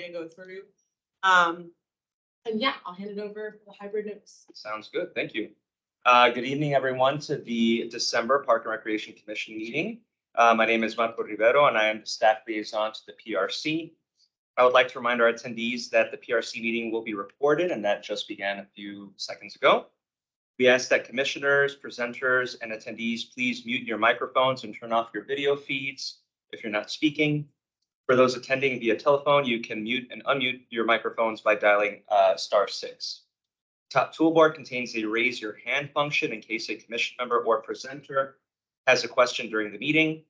to go through. And yeah, I'll hand it over for the hybrid notes. Sounds good. Thank you. Good evening, everyone, to the December Park and Recreation Commission meeting. My name is Marco Rivero, and I am the staff liaison to the PRC. I would like to remind our attendees that the PRC meeting will be recorded, and that just began a few seconds ago. We ask that commissioners, presenters, and attendees please mute your microphones and turn off your video feeds if you're not speaking. For those attending via telephone, you can mute and unmute your microphones by dialing *6. Top toolbar contains a raise your hand function in case a commission member or presenter has a question during the meeting.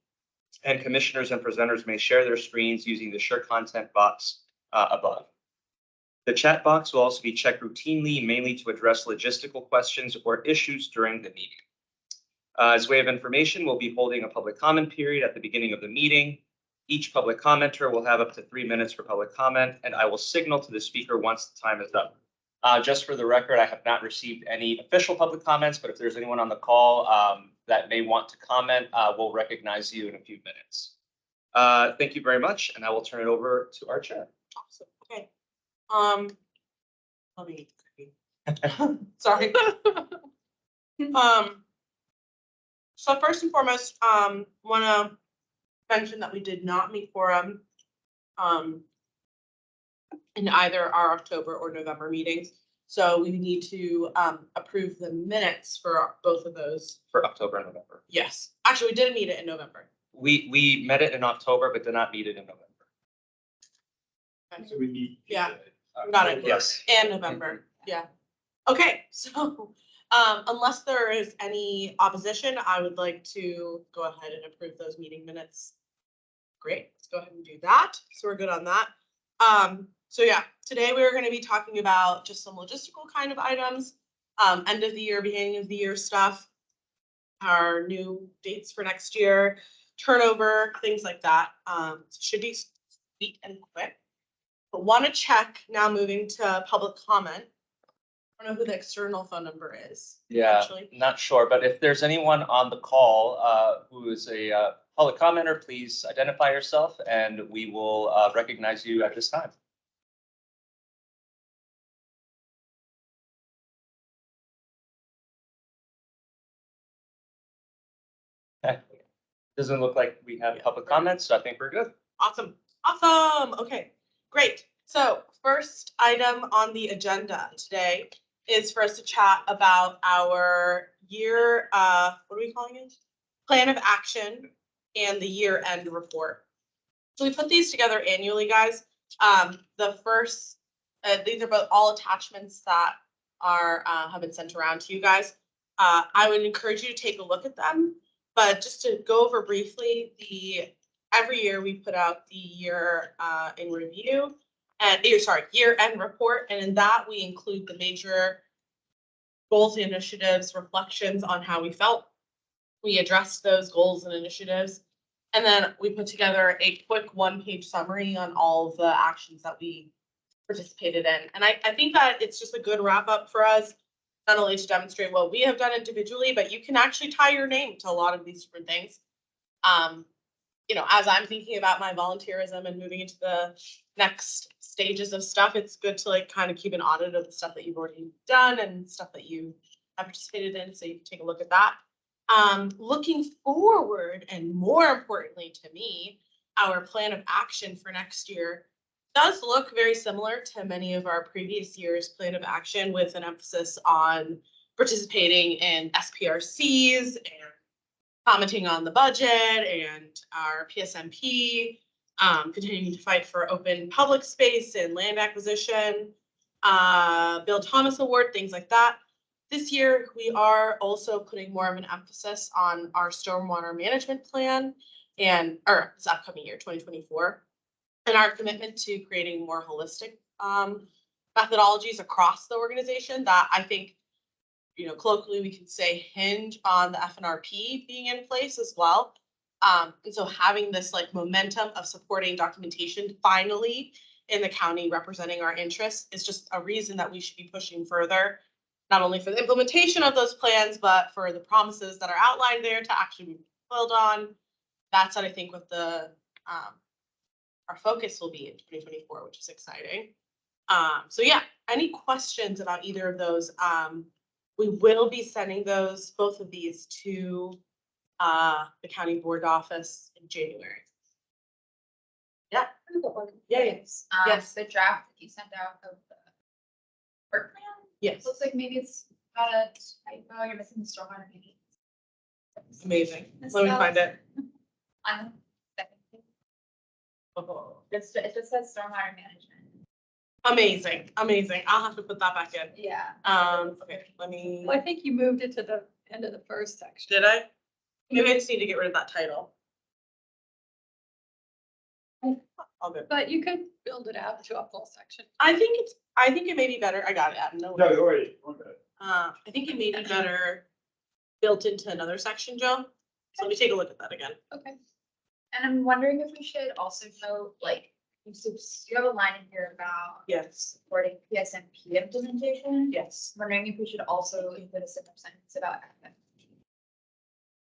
And commissioners and presenters may share their screens using the share content box above. The chat box will also be checked routinely, mainly to address logistical questions or issues during the meeting. As way of information, we'll be holding a public comment period at the beginning of the meeting. Each public commenter will have up to 3 minutes for public comment, and I will signal to the speaker once the time is up. Just for the record, I have not received any official public comments, but if there's anyone on the call that may want to comment, we'll recognize you in a few minutes. Thank you very much, and I will turn it over to our chair. Awesome. Okay. Let me. Sorry. So first and foremost, want to mention that we did not meet quorum in either our October or November meetings. So we need to approve the minutes for both of those. For October and November. Yes. Actually, we did meet it in November. We met it in October, but did not meet it in November. Okay. So we need. Yeah. Got it. Yes. And November. Yeah. Okay. So unless there is any opposition, I would like to go ahead and approve those meeting minutes. Great. Let's go ahead and do that. So we're good on that. So yeah, today we're going to be talking about just some logistical kind of items, end of the year, beginning of the year stuff, our new dates for next year, turnover, things like that. Should be sweet and quick. But want to check now, moving to public comment. I don't know who the external phone number is. Yeah, actually. Not sure, but if there's anyone on the call who is a public commenter, please identify yourself and we will recognize you at this time. Okay. Doesn't look like we have public comments, so I think we're good. Awesome. Awesome. Okay, great. So first item on the agenda today is for us to chat about our year, what are we calling it? Plan of action and the year end report. So we put these together annually, guys. The first, these are both all attachments that are have been sent around to you guys. I would encourage you to take a look at them, but just to go over briefly, every year we put out the year in review and year end report, and in that we include the major goals and initiatives, reflections on how we felt. We addressed those goals and initiatives, and then we put together a quick 1-page summary on all of the actions that we participated in. And I think that it's just a good wrap up for us, not only to demonstrate what we have done individually, but you can actually tie your name to a lot of these different things. You know, as I'm thinking about my volunteerism and moving into the next stages of stuff, it's good to like kind of keep an audit of the stuff that you've already done and stuff that you have participated in, so you can take a look at that. Looking forward, and more importantly to me, our plan of action for next year does look very similar to many of our previous years' plan of action, with an emphasis on participating in SPRCs and commenting on the budget and our PSMP, continuing to fight for open public space and land acquisition, Bill Thomas Award, things like that. This year, we are also putting more of an emphasis on our stormwater management plan or this upcoming year, 2024, and our commitment to creating more holistic methodologies across the organization that I think, you know, colloquially we can say hinge on the FNRP being in place as well. And so having this like momentum of supporting documentation finally in the county representing our interests is just a reason that we should be pushing further, not only for the implementation of those plans, but for the promises that are outlined there to actually be fulfilled on. That's what I think with the our focus will be in 2024, which is exciting. So yeah, any questions about either of those? We will be sending both of these to the county board office in January. Yeah. Yeah, yes. Yes. The draft that you sent out of the work plan, Yes. looks like maybe it's got a typo, you're missing the stormwater maybe. Amazing. Let me find it. On the second page. Oh, It just says stormwater management. amazing, amazing. I'll have to put that back in. Yeah. Okay, let me, Well, I think you moved it to the end of the first section. did I? Maybe I just need to get rid of that title. All good. But you could build it out to a full section. I think it may be better. I got it, Adam. No. No, you already, okay. I think it may be better built into another section, Joe. So let me take a look at that again. Okay. And I'm wondering if we should also note, like, you have a line in here about Yes, supporting PSMP implementation. yes, I'm wondering if we should also include a similar sentence about FFP.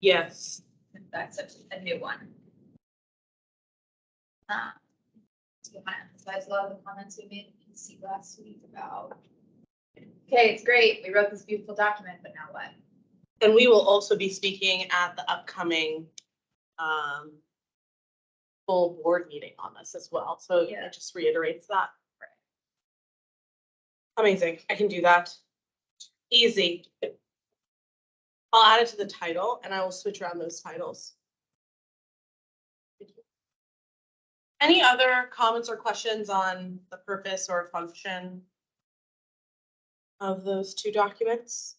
yes. That's a new one. To kind of emphasize a lot of the comments we made in C last week about, okay, it's great, we wrote this beautiful document, but now what? And we will also be speaking at the upcoming full board meeting on this as well. So Yeah. it just reiterates that. Right. Amazing. I can do that. Easy. I'll add it to the title and I will switch around those titles. Any other comments or questions on the purpose or function of those two documents?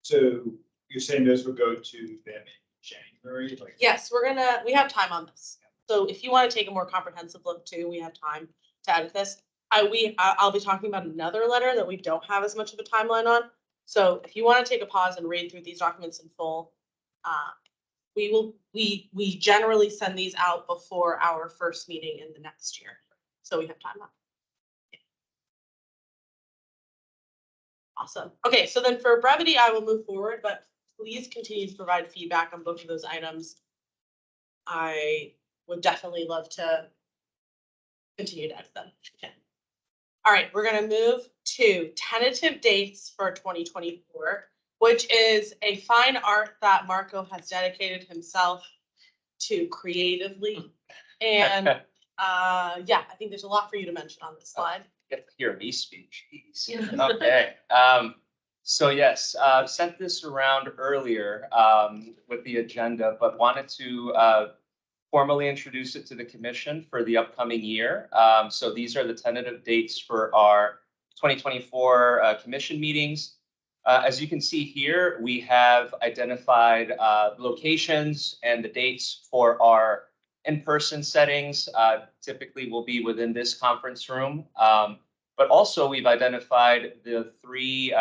So you're saying those would go to them in January, like? Yes, we have time on this. So if you want to take a more comprehensive look too, we have time to edit this. I'll be talking about another letter that we don't have as much of a timeline on. So if you want to take a pause and read through these documents in full, we generally send these out before our first meeting in the next year. So we have time left. Awesome. Okay, so then for brevity, I will move forward, but please continue to provide feedback on both of those items. I would definitely love to continue to edit them. Okay. All right, we're gonna move to tentative dates for 2024, which is a fine art that Marco has dedicated himself to creatively. And yeah, I think there's a lot for you to mention on this slide. Get to hear me speak, jeez. Yeah. Okay, so yes, sent this around earlier, with the agenda, but wanted to, formally introduce it to the commission for the upcoming year. So these are the tentative dates for our 2024, commission meetings. As you can see here, we have identified, locations and the dates for our in-person settings, typically will be within this conference room. But also we've identified the 3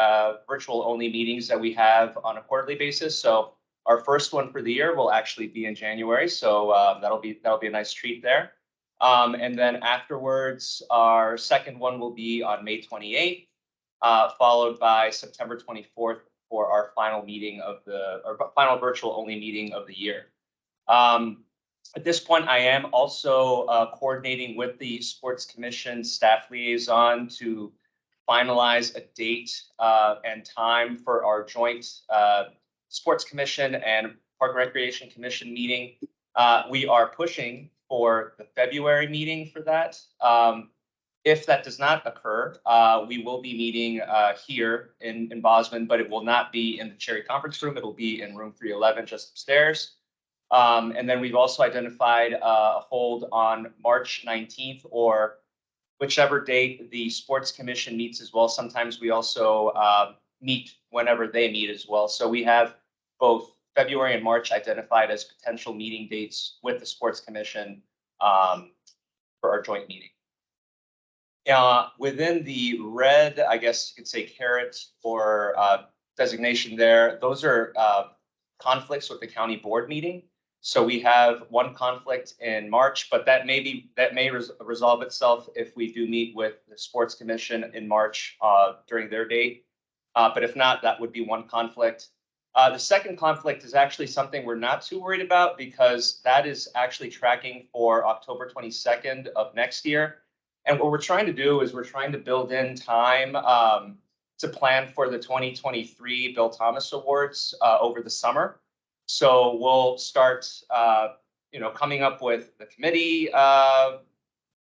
virtual only meetings that we have on a quarterly basis. So our first one for the year will actually be in January. So that'll be a nice treat there. And then afterwards, our second one will be on May 28th, followed by September 24th for our final meeting our final virtual only meeting of the year. At this point, I am also coordinating with the Sports Commission staff liaison to finalize a date and time for our joint Sports Commission and Park and Recreation Commission meeting. We are pushing for the February meeting for that. If that does not occur, we will be meeting here in Bosman, but it will not be in the Cherry Conference Room. It'll be in room 311 just upstairs. And then we've also identified a hold on March 19th or whichever date the Sports Commission meets as well. Sometimes we also meet whenever they meet as well. So we have both February and March identified as potential meeting dates with the Sports Commission for our joint meeting. Within the red, I guess you could say caret or designation there, those are conflicts with the county board meeting. So we have one conflict in March, but that may resolve itself if we do meet with the Sports Commission in March during their date. But if not, that would be one conflict. The second conflict is actually something we're not too worried about because that is actually tracking for October 22nd of next year. And what we're trying to do is we're trying to build in time to plan for the 2023 Bill Thomas Awards over the summer. So we'll start, coming up with the committee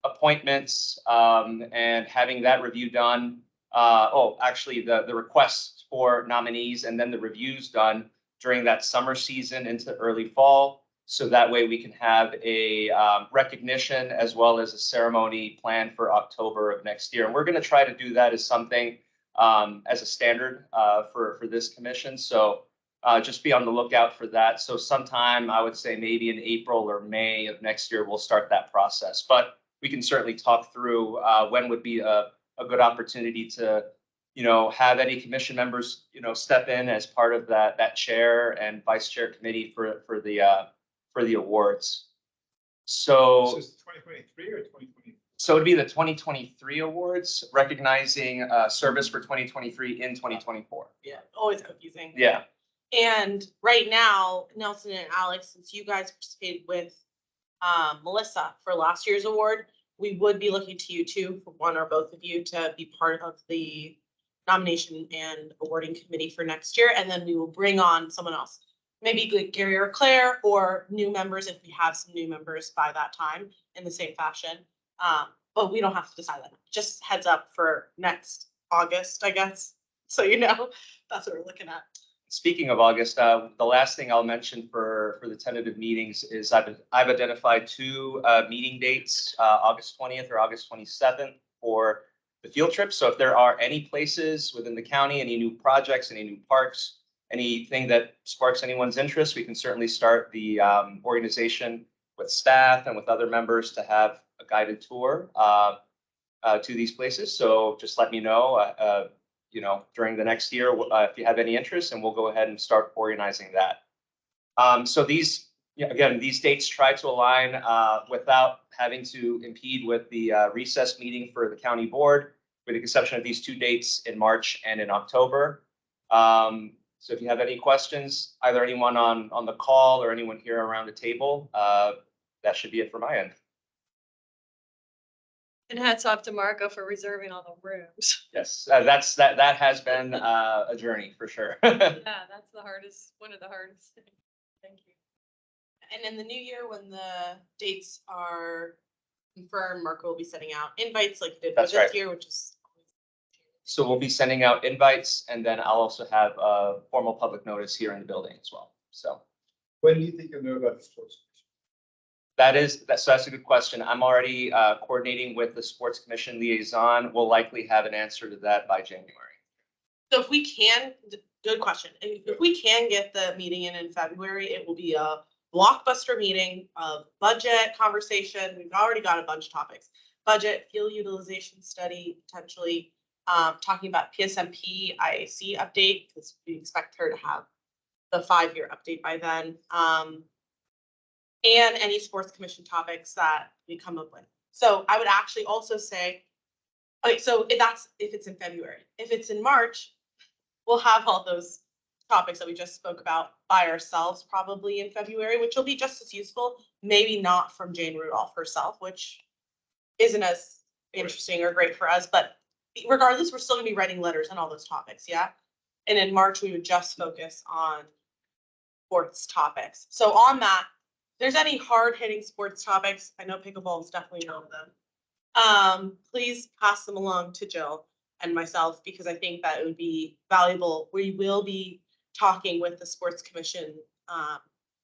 appointments and having that review done. Actually, the requests for nominees and then the reviews done during that summer season into early fall. So that way we can have a recognition as well as a ceremony planned for October of next year. And we're going to try to do that as something as a standard for this commission. So just be on the lookout for that. So sometime I would say maybe in April or May of next year, we'll start that process. But we can certainly talk through when would be a good opportunity to, have any commission members, step in as part of that chair and vice chair committee for the awards. So is it 2023 or 2020? So it'd be the 2023 awards, recognizing service for 2023 in 2024. Yeah, always confusing. Yeah. And right now, Nelson and Alex, since you guys participated with Melissa for last year's award, we would be looking to you too, for one or both of you, to be part of the nomination and awarding committee for next year. And then we will bring on someone else, maybe like Gary or Claire, or new members if we have some new members by that time in the same fashion. But we don't have to decide that. Just heads up for next August, I guess. So that's what we're looking at. Speaking of August, the last thing I'll mention for the tentative meetings is I've identified two meeting dates, August 20th or August 27th for the field trip. So if there are any places within the county, any new projects, any new parks, anything that sparks anyone's interest, we can certainly start the organization with staff and with other members to have a guided tour to these places. So just let me know. During the next year, if you have any interest, and we'll go ahead and start organizing that. So these dates try to align without having to impede with the recess meeting for the county board, with the exception of these two dates in March and in October. So if you have any questions, either anyone on the call or anyone here around the table, that should be it from my end. And hats off to Marco for reserving all the rooms. Yes, that has been a journey for sure. Yeah, that's one of the hardest things. Thank you. And in the new year, when the dates are confirmed, Marco will be sending out invites like he did for That's this right. year, which is. So we'll be sending out invites, and then I'll also have a formal public notice here in the building as well. So When do you think you'll know about the sports? that's a good question. I'm already coordinating with the sports commission liaison. We'll likely have an answer to that by January. So if we can, good question. If we can get the meeting in February, it will be a blockbuster meeting of budget conversation. We've already got a bunch of topics. Budget, fuel utilization study, potentially talking about PSMP IAC update, because we expect her to have the 5-year update by then. And any sports commission topics that we come up with. So I would actually also say, okay, so if it's in February, if it's in March, we'll have all those topics that we just spoke about by ourselves probably in February, which will be just as useful, maybe not from Jane Rudolph herself, which isn't as interesting or great for us, but regardless, we're still gonna be writing letters on all those topics, yeah? And in March, we would just focus on sports topics. So on that, if there's any hard-hitting sports topics, I know pickleball is definitely one of them. Please pass them along to Jill and myself, because I think that it would be valuable. We will be talking with the sports commission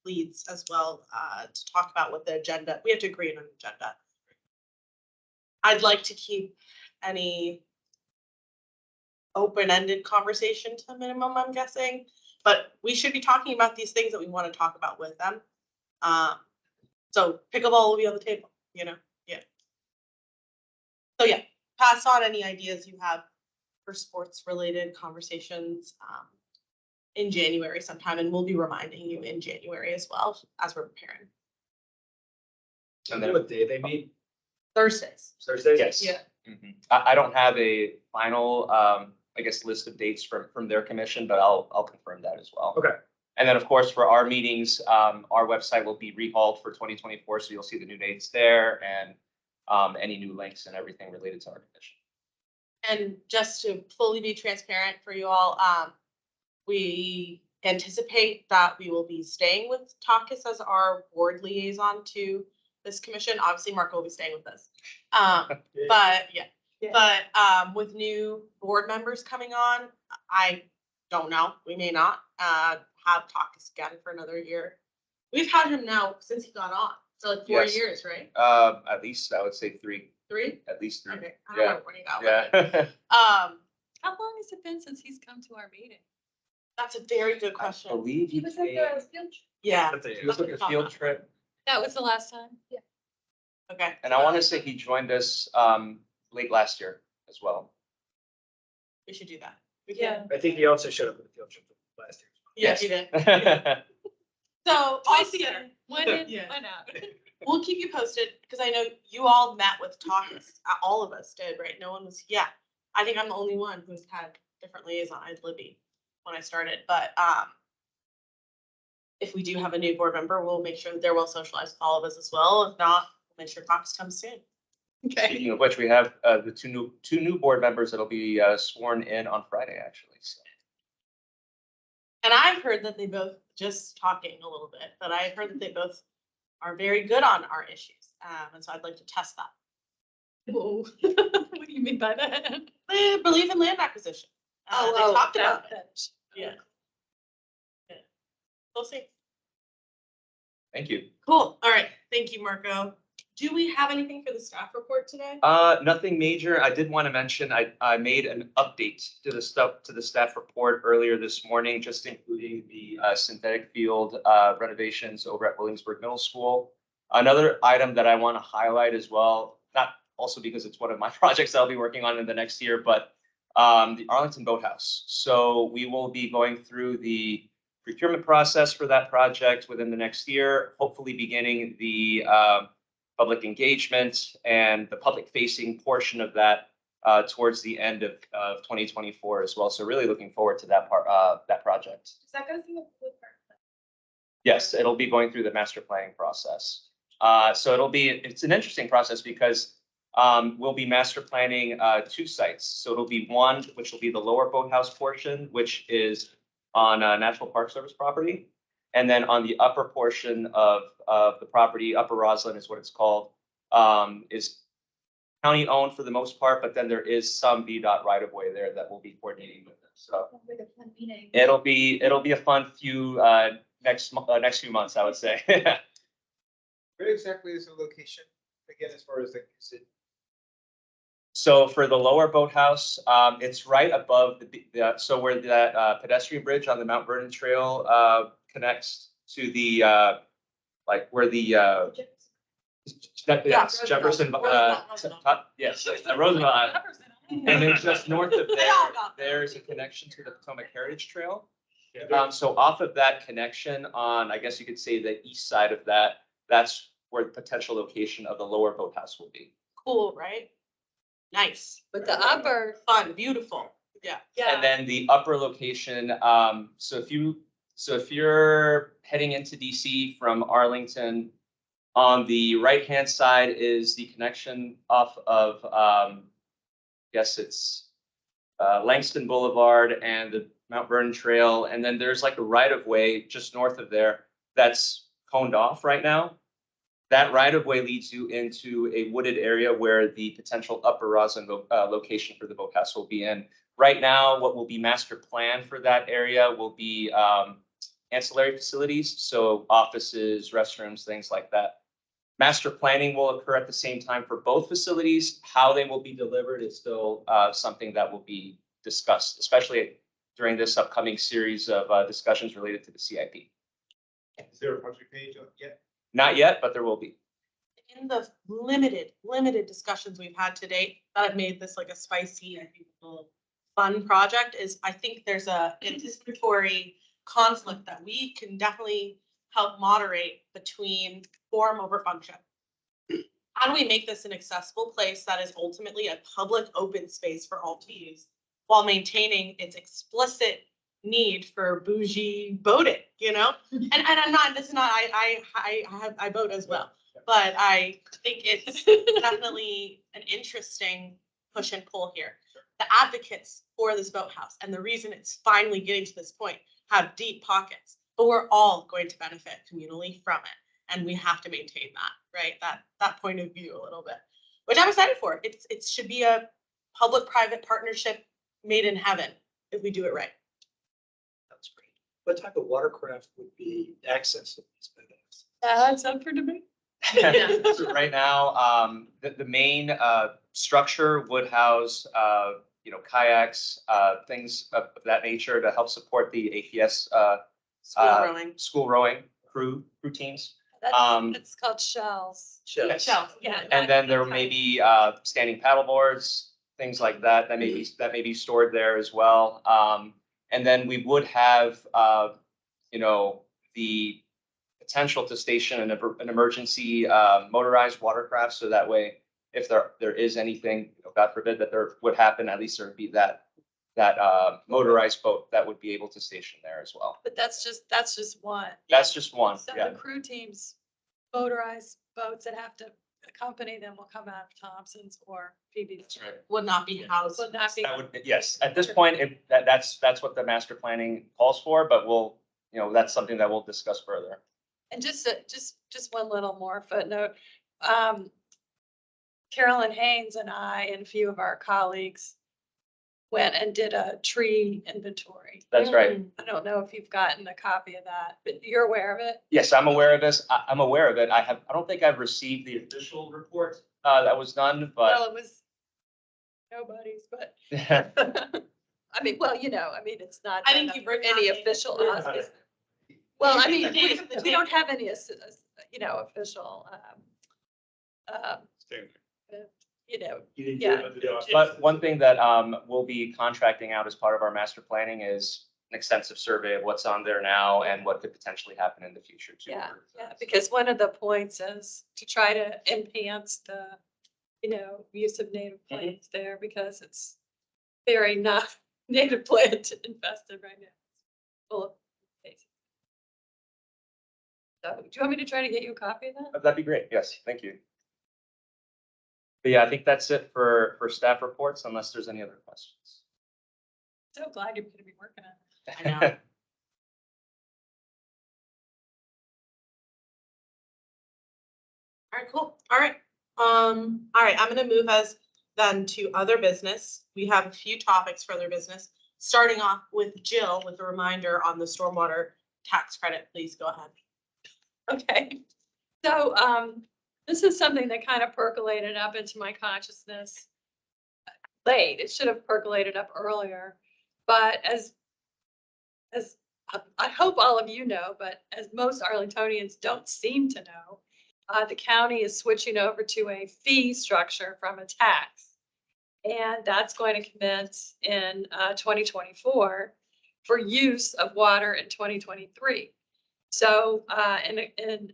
leads as well to talk about what the agenda, we have to agree on an agenda. I'd like to keep any open-ended conversation to a minimum, I'm guessing, but we should be talking about these things that we want to talk about with them. So pickleball will be on the table, yeah. So yeah, pass on any ideas you have for sports related conversations in January sometime, and we'll be reminding you in January as well as we're preparing. And then What day they meet? Thursdays. Thursdays? yes. Yeah. I don't have a final I guess, list of dates from their commission, but I'll confirm that as well. Okay. And then, of course, for our meetings, our website will be rehauled for 2024, so you'll see the new dates there and any new links and everything related to our commission. And just to fully be transparent for you all, we anticipate that we will be staying with Takis as our board liaison to this commission. Obviously, Mark will be staying with us. But yeah, with new board members coming on, I don't know, we may not have Takis again for another year. We've had him now since he got on, so like 4 Yes. years, right? At least I would say 3, 3? at least 3. Okay, I don't Yeah. know when he got with it. Yeah. How long has it been since he's come to our meeting? That's a very good I question. believe He he was at came, the field trip. Yeah, he was with a field trip, That was the last time? okay. and I want to say he joined us late last year as well. We should do that. We Yeah. can. I think he also showed up at the field trip last year. Yes, you did. Yes. So Twice also, a year. One in, Yeah. one out. we'll keep you posted, because I know you all met with Takis. All of us did, right? No one was, yeah. I think I'm the only one who's had different liaison. I had Libby when I started, but if we do have a new board member, we'll make sure that they're well socialized with all of us as well. If not, we'll make sure Takis comes soon. Okay. Speaking of which, we have the two new board members that'll be sworn in on Friday, actually. So. And I've heard that they both, just talking a little bit, but I've heard that they both are very good on our issues. And so I'd like to test that. Whoa. What do you mean by that? They believe in land acquisition. They talked about it. that. Yeah. Yeah. We'll see. Thank you. Cool. All right. Thank you, Marco. Do we have anything for the staff report today? Nothing major. I did want to mention, I made an update to the staff report earlier this morning, just including the synthetic field renovations over at Williamsburg Middle School. Another item that I want to highlight as well, not also because it's one of my projects I'll be working on in the next year, but the Arlington Boathouse. So we will be going through the procurement process for that project within the next year, hopefully beginning the public engagement and the public facing portion of that towards the end of 2024 as well. So really looking forward to that project. Does that go through the blueprint? Yes, it'll be going through the master planning process. So it's an interesting process because we'll be master planning 2 sites. So it'll be one, which will be the lower boathouse portion, which is on National Park Service property. And then on the upper portion of the property, Upper Roslyn is what it's called, is county owned for the most part, but then there is some VDOT right of way there that we'll be coordinating with them. So Sounds like a fun meeting. it'll be a fun few next few months, I would say. Where exactly is the location? Again, as far as the, is it So for the lower boathouse, it's right above so where that pedestrian bridge on the Mount Vernon Trail connects to the like where the yes, Jefferson, yes, Roosevelt Island. And then just north of there, there's a connection to the Potomac Heritage Trail. So off of that connection on, I guess you could say the east side of that, that's where the potential location of the lower boathouse will be. Cool, right? Nice. But the upper, Fun, beautiful. Yeah. And then the upper location, so if you're heading into DC from Arlington, on the right-hand side is the connection off of, guess it's Langston Boulevard and the Mount Vernon Trail. And then there's like a right-of-way just north of there that's coned off right now. That right-of-way leads you into a wooded area where the potential Upper Roslyn location for the boathouse will be in. Right now, what will be master planned for that area will be ancillary facilities, so offices, restrooms, things like that. Master planning will occur at the same time for both facilities. How they will be delivered is still something that will be discussed, especially during this upcoming series of discussions related to the CIP. Is there a project page yet? Not yet, but there will be. In the limited discussions we've had to date that have made this like a spicy, I think, fun project is I think there's a anticipatory conflict that we can definitely help moderate between form over function. How do we make this an accessible place that is ultimately a public open space for all to use, while maintaining its explicit need for bougie boating, you know? And I'm not, this is not, I boat as well, but I think it's definitely an interesting push and pull here. The advocates for this boathouse and the reason it's finally getting to this point have deep pockets, but we're all going to benefit communally from it. And we have to maintain that, right? That point of view a little bit, which I'm excited for. It should be a public-private partnership made in heaven if we do it right. That's great. What type of watercraft would be access to these boats? That's up for debate. So right now, the main structure would house, kayaks, things of that nature to help support the APS School rowing. school rowing crew teams. It's called shells. Shells. Shells. Yeah. And then there may be standing paddle boards, things like that, that may be stored there as well. And then we would have, the potential to station an emergency motorized watercraft, so that way, if there is anything, God forbid that there would happen, at least there would be that motorized boat that would be able to station there as well. But that's just one. That's just one, So yeah. the crew teams, motorized boats that have to accompany them will come out of Thompson's or PB's. That's right. Would not be housed. Would not be. That would, yes, at this point, that's what the master planning calls for, but that's something that we'll discuss further. And just one little more footnote. Carolyn Haynes and I and a few of our colleagues went and did a tree inventory. That's right. I don't know if you've gotten a copy of that, but you're aware of it? Yes, I'm aware of this. I'm aware of it. I don't think I've received the official report that was done, Well, but it was nobody's, but I mean, it's not. I think done you've under written any that in. official. Yeah. Well, I mean, The names of the we don't have any, official, You didn't Yeah. do it under the auspices. but one thing that we'll be contracting out as part of our master planning is an extensive survey of what's on there now and what could potentially happen in the future too. yeah, because one of the points is to try to enhance the, use of native plants there because it's very not native plant infested right now. Full of spaces. So, do you want me to try to get you a copy of that? That'd be great. Yes, thank you. But yeah, I think that's it for staff reports, unless there's any other questions. So glad you're gonna be working on it. I know. All right, cool. All right. All right, I'm gonna move us then to other business. We have a few topics for other business, starting off with Jill with a reminder on the stormwater tax credit. Please go ahead. Okay, so this is something that kind of percolated up into my consciousness late. It should have percolated up earlier, but as I hope all of you know, but as most Arlingtonians don't seem to know, the county is switching over to a fee structure from a tax. And that's going to commence in 2024 for use of water in 2023. So in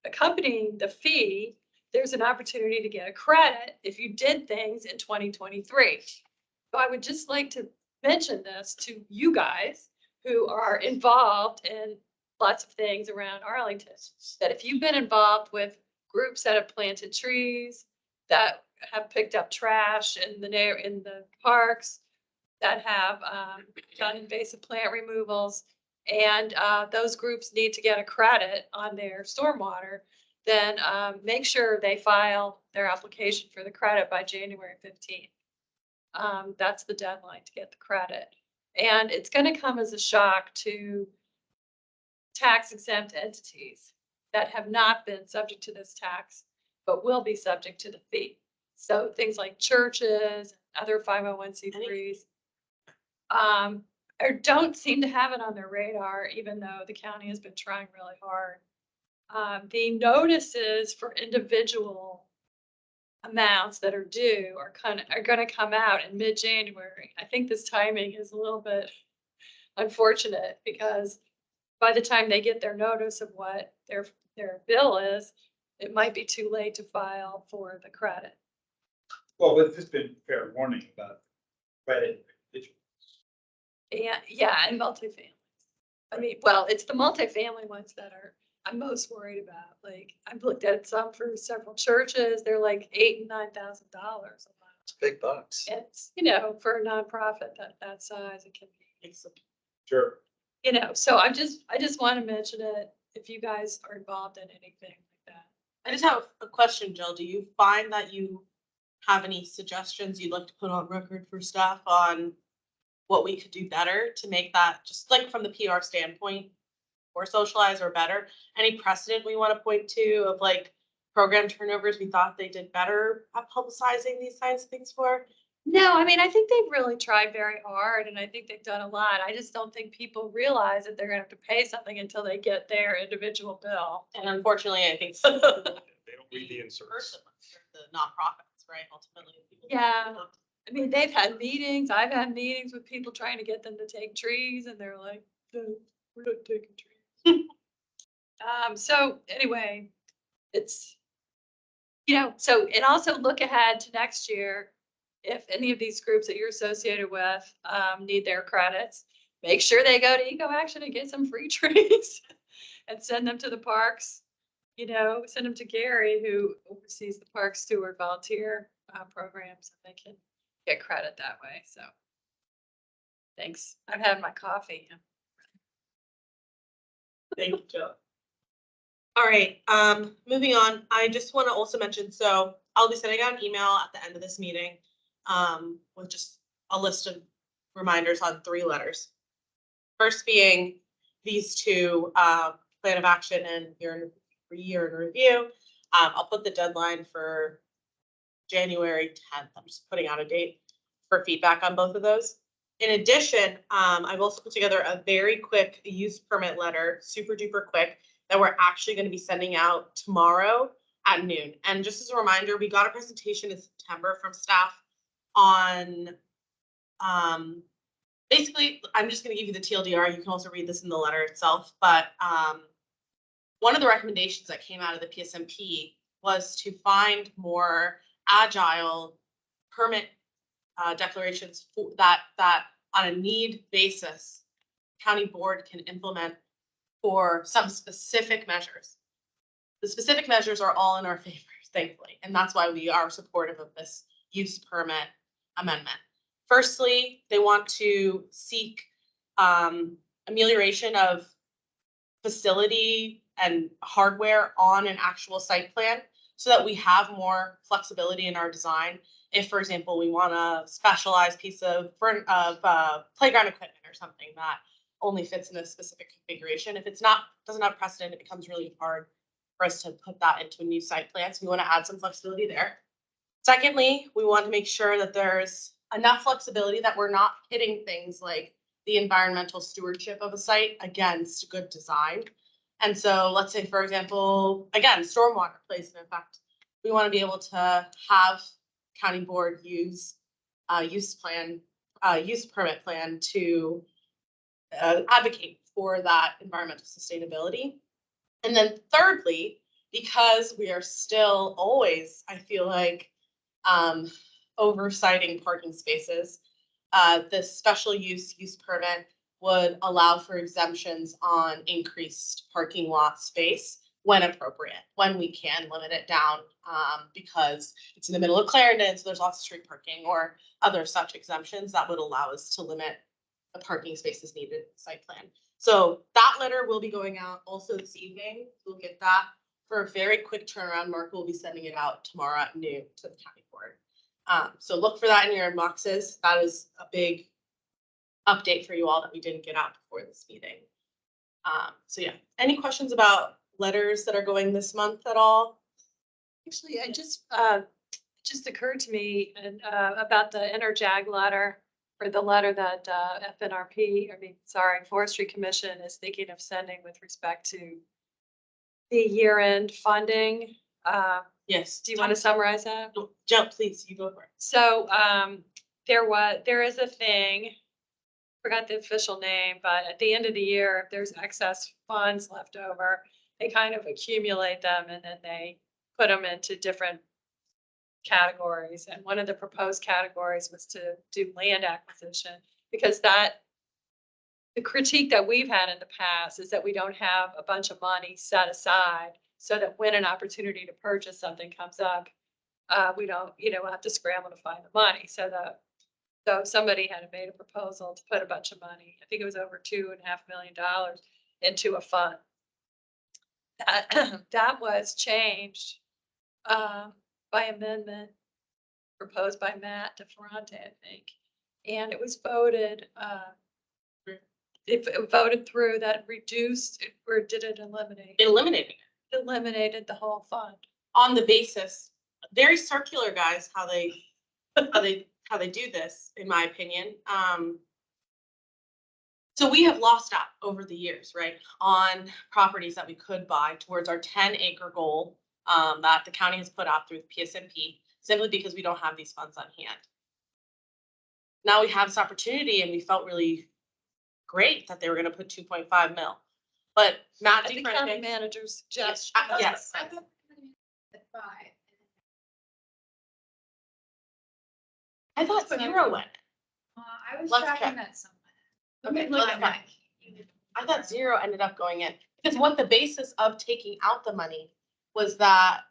accompanying the fee, there's an opportunity to get a credit if you did things in 2023. So I would just like to mention this to you guys who are involved in lots of things around Arlington, that if you've been involved with groups that have planted trees, that have picked up trash in the parks, that have done invasive plant removals, and those groups need to get a credit on their stormwater, then make sure they file their application for the credit by January 15th. That's the deadline to get the credit. And it's going to come as a shock to tax exempt entities that have not been subject to this tax, but will be subject to the fee. So things like churches, other 501c3s, or don't seem to have it on their radar, even though the county has been trying really hard. The notices for individual amounts that are due are going to come out in mid-January. I think this timing is a little bit unfortunate because by the time they get their notice of what their bill is, it might be too late to file for the credit. Well, but there's been fair warning about credit And multifamily. I mean, well, it's the multifamily ones that I'm most worried about. Like, I've looked at some for several churches, they're like $8,000 and $9,000 a month. It's big bucks. And it's, for a nonprofit that size, it can be, Sure. so I just want to mention it if you guys are involved in anything like that. I just have a question, Jill. Do you find that you have any suggestions you'd like to put on record for staff on what we could do better to make that, just like from the PR standpoint, or socialize or better? Any precedent we want to point to of like program turnovers we thought they did better at publicizing these kinds of things for? No, I mean, I think they've really tried very hard and I think they've done a lot. I just don't think people realize that they're gonna have to pay something until they get their individual bill. And unfortunately, I think They don't read the inserts. the nonprofits, right? Ultimately. people- Yeah. I mean, they've had meetings, I've had meetings with people trying to get them to take trees and they're like, no, we're not taking trees. So anyway, it's, so, and also look ahead to next year. If any of these groups that you're associated with, need their credits, make sure they go to Eco Action and get some free trees and send them to the parks. Send them to Gary, who oversees the Park Steward volunteer programs, and they can get credit that way. So thanks. I've had my coffee. Thank you, Jill. All right, moving on. I just want to also mention, so I'll be sending out an email at the end of this meeting with just a list of reminders on 3 letters. First being these 2, plan of action and year in review. I'll put the deadline for January 10th. I'm just putting out a date for feedback on both of those. In addition, I've also put together a very quick use permit letter, super duper quick, that we're actually going to be sending out tomorrow at noon. And just as a reminder, we got a presentation in September from staff on, basically, I'm just going to give you the TLDR. You can also read this in the letter itself. But one of the recommendations that came out of the PSMP was to find more agile permit declarations that on a need basis, county board can implement for some specific measures. The specific measures are all in our favor, thankfully, and that's why we are supportive of this use permit amendment. Firstly, they want to seek amelioration of facility and hardware on an actual site plan so that we have more flexibility in our design. If, for example, we want a specialized piece of playground equipment or something that only fits in a specific configuration, if it's not, doesn't have precedent, it becomes really hard for us to put that into a new site plan. So we want to add some flexibility there. Secondly, we want to make sure that there's enough flexibility that we're not hitting things like the environmental stewardship of a site against good design. And so let's say, for example, again, stormwater plays an effect. We want to be able to have county board use permit plan to advocate for that environmental sustainability. And then thirdly, because we are still always, I feel like, oversighting parking spaces, the special use permit would allow for exemptions on increased parking lot space when appropriate, when we can limit it down, because it's in the middle of Clarendon, so there's lots of street parking or other such exemptions that would allow us to limit the parking spaces needed in the site plan. So that letter will be going out also this evening. We'll get that for a very quick turnaround. Mark will be sending it out tomorrow at noon to the county board. So look for that in your inboxes. That is a big update for you all that we didn't get out before this meeting. So yeah, any questions about letters that are going this month at all? Actually, I just occurred to me and about the interjag letter, or the letter that Forestry Commission is thinking of sending with respect to the year-end funding. Yes. Do you want to summarize that? Jump, please, you go for it. So there is a thing, forgot the official name, but at the end of the year, if there's excess funds left over, they kind of accumulate them and then they put them into different categories, and one of the proposed categories was to do land acquisition, because that, the critique that we've had in the past is that we don't have a bunch of money set aside so that when an opportunity to purchase something comes up, we don't, we'll have to scramble to find the money. So somebody had made a proposal to put a bunch of money, I think it was over $2.5 million into a fund. That was changed by amendment proposed by Matt DeFerrante, I think. And it was voted, it voted through that reduced, or did it eliminate? It eliminated it Eliminated the whole fund. on the basis, very circular, guys, how they do this, in my opinion. So we have lost out over the years, right, on properties that we could buy towards our 10-acre goal that the county has put out through the PSNP, simply because we don't have these funds on hand. Now we have this opportunity, and we felt really great that they were going to put 2.5 mil. But Matt The county DeFranco, manager's just. yes. I thought at 5. I thought 0 went. I was Let's tracking check. that somewhere. Okay, Look let's at check. I thought 0 ended up going in, because what the basis of taking out the money was that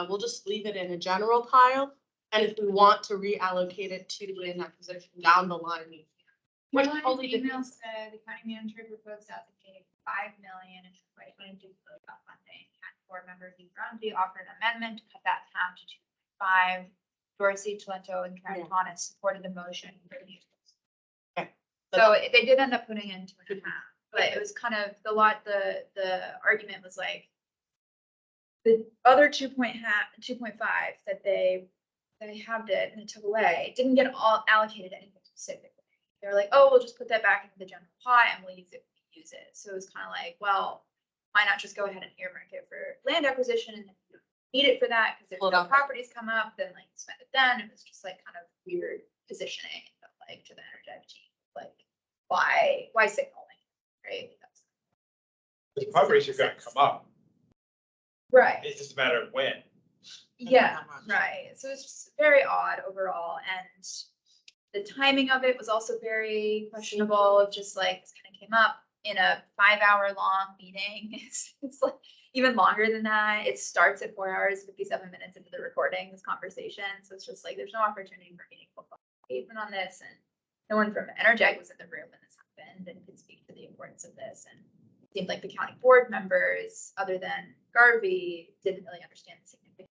we'll just leave it in a general pile, and if we want to reallocate it to land acquisition down the line, we can. Which One totally email defeats. said the county manager proposed allocating $5 million in 2022 closeout funding. County board member Lee Grundy offered an amendment to cut that down to 2.5. Dorsey, Talento, and Karen Thomas supported the motion. Okay. So they did end up putting in 2.5, but it was kind of the argument was like the other 2.5 that they halved it and it took away, didn't get all allocated to anything specific. They were like, oh, we'll just put that back into the general pot and we'll use it when we use it. So it was kind of like, well, why not just go ahead and earmark it for land acquisition, and then you don't need it for that because if no properties come up, then like spend it then. It was just like kind of weird positioning, like to the Energetic team, like why signaling, right? The properties are gonna come up. Right. It's just a matter of when. Yeah, right. So it's just very odd overall, and the timing of it was also very questionable. Just like this kind of came up in a 5-hour long meeting. It's like even longer than that. It starts at 4 hours, 57 minutes into the recording, this conversation. So it's just like there's no opportunity for meaningful engagement on this, and no one from Energetic was in the room when this happened and could speak to the importance of this. And it seemed like the county board members, other than Garvey, didn't really understand the significance.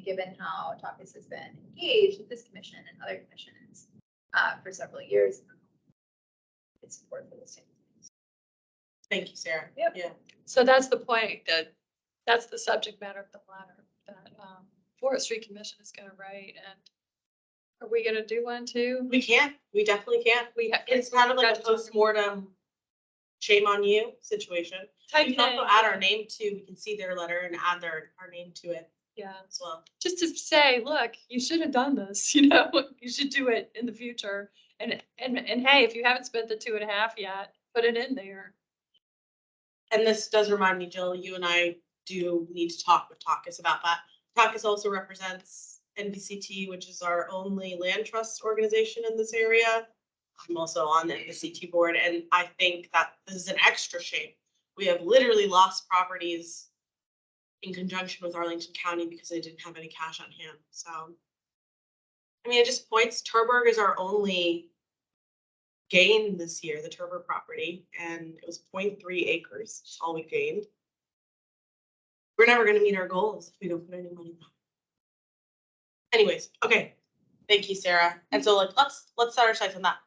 Given how Takis has been engaged with this commission and other commissions for several years, it's support for this thing. Thank you, Sarah. Yep. Yeah. So that's the point, that's the subject matter of the letter that Forestry Commission is gonna write. And are we gonna do one too? We definitely can. It's kind of like a post-mortem shame on you situation. Type We can also thing. add our name too. We can see their letter and add our name to it Yeah, as well. just to say, look, you should have done this, you should do it in the future. And hey, if you haven't spent the 2.5 yet, put it in there. And this does remind me, Jill, you and I do need to talk with Takis about that. Takis also represents NBCT, which is our only land trust organization in this area. I'm also on the NBCT board, and I think that this is an extra shame. We have literally lost properties in conjunction with Arlington County because they didn't have any cash on hand. So, I mean, it just points, Turberg is our only gain this year, the Turberg property, and it was 0.3 acres, that's all we gained. We're never gonna meet our goals if we don't put any money back. Anyways, okay, thank you, Sarah. And so like, let's set our sights on that.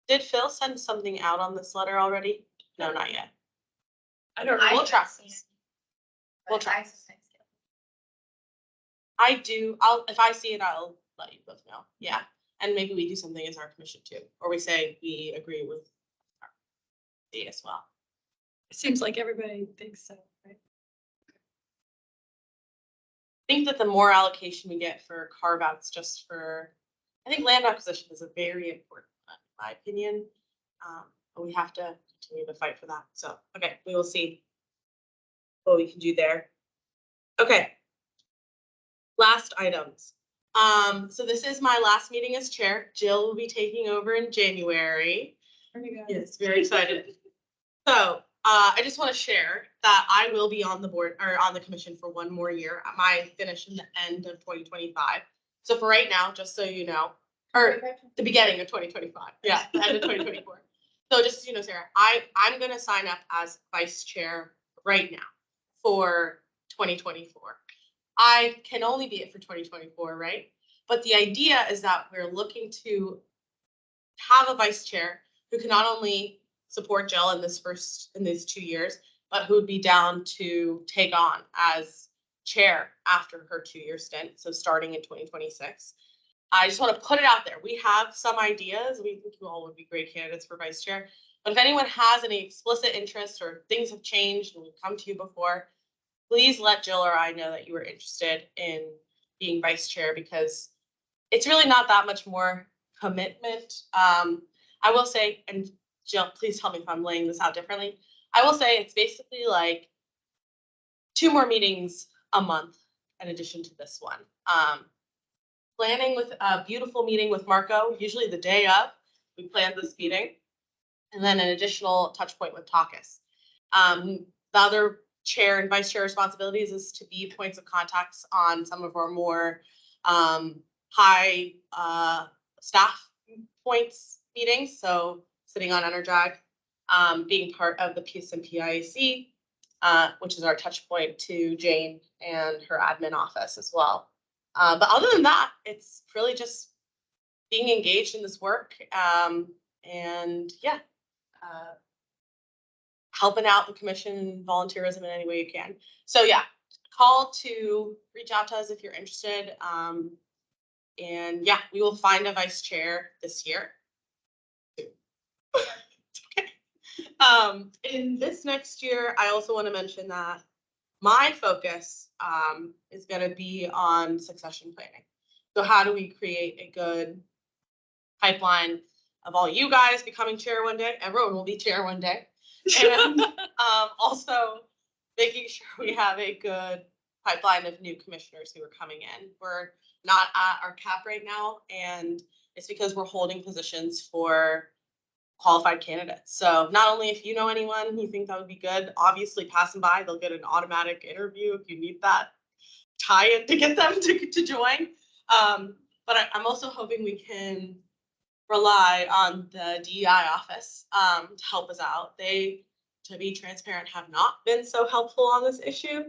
Did Phil send something out on this letter already? No, not yet. I don't know. We'll track this. We'll try. I do, if I see it, I'll let you both know. Yeah, and maybe we do something as our commission too, or we say we agree with our C as well. It seems like everybody thinks so, right? I think that the more allocation we get for carve outs, just for, I think land acquisition is a very important one, in my opinion. But we have to continue to fight for that. So, okay, we will see what we can do there. Okay. last items. So this is my last meeting as chair. Jill will be taking over in January. Yes, very excited. So, I just want to share that I will be on the board or on the commission for one more year. My finish in the end of 2025. So for right now, just so you know, or the beginning of 2025. Yeah, the end of 2024. So just so you know, Sarah, I'm gonna sign up as vice chair right now for 2024. I can only be it for 2024, right? But the idea is that we're looking to have a vice chair who can not only support Jill in these 2 years, but who would be down to take on as chair after her 2-year stint. So starting in 2026. I just want to put it out there. We have some ideas. We think you all would be great candidates for vice chair. But if anyone has any explicit interest or things have changed and we've come to you before, please let Jill or I know that you were interested in being vice chair because it's really not that much more commitment. I will say, and Jill, please tell me if I'm laying this out differently. I will say it's basically like 2 more meetings a month in addition to this one. Planning with a beautiful meeting with Marco, usually the day of, we planned this meeting. And then an additional touch point with Takis. The other chair and vice chair responsibilities is to be points of contacts on some of our more high staff points meetings. So sitting on Enerdrag, being part of the PSMP IAC, which is our touch point to Jane and her admin office as well. But other than that, it's really just being engaged in this work and yeah, helping out the commission, volunteerism in any way you can. So yeah, call to reach out to us if you're interested. And yeah, we will find a vice chair this year. Okay. In this next year, I also want to mention that my focus is going to be on succession planning. So how do we create a good pipeline of all you guys becoming chair one day? Everyone will be chair one day. And also making sure we have a good pipeline of new commissioners who are coming in. We're not at our cap right now, and it's because we're holding positions for qualified candidates. So not only if you know anyone you think that would be good, obviously pass them by, they'll get an automatic interview if you need that tie-in to get them to join. But I'm also hoping we can rely on the DEI office to help us out. They, to be transparent, have not been so helpful on this issue.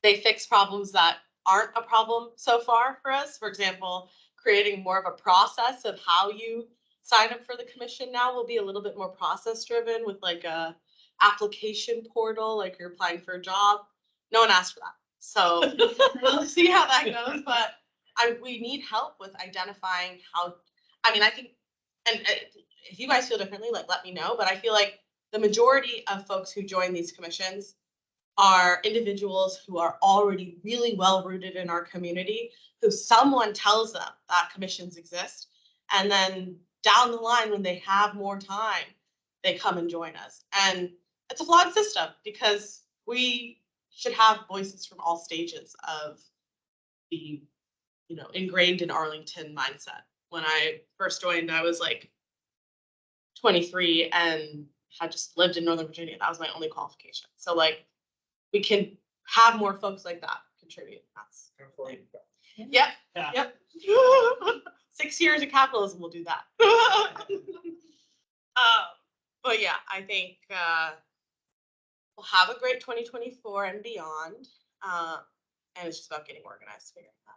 They fix problems that aren't a problem so far for us. For example, creating more of a process of how you sign up for the commission now will be a little bit more process driven with like a application portal, like you're applying for a job. No one asked for that. So we'll see how that goes. But we need help with identifying how, I mean, I think, and if you guys feel differently, like let me know, but I feel like the majority of folks who join these commissions are individuals who are already really well rooted in our community, who someone tells them that commissions exist. And then down the line, when they have more time, they come and join us. And it's a flawed system because we should have voices from all stages of the, you know, ingrained in Arlington mindset. When I first joined, I was like 23 and had just lived in Northern Virginia. That was my only qualification. So like, we can have more folks like that contribute. That's yep. Yep. 6 years of capitalism will do that. But yeah, I think we'll have a great 2024 and beyond. And it's just about getting organized, figuring that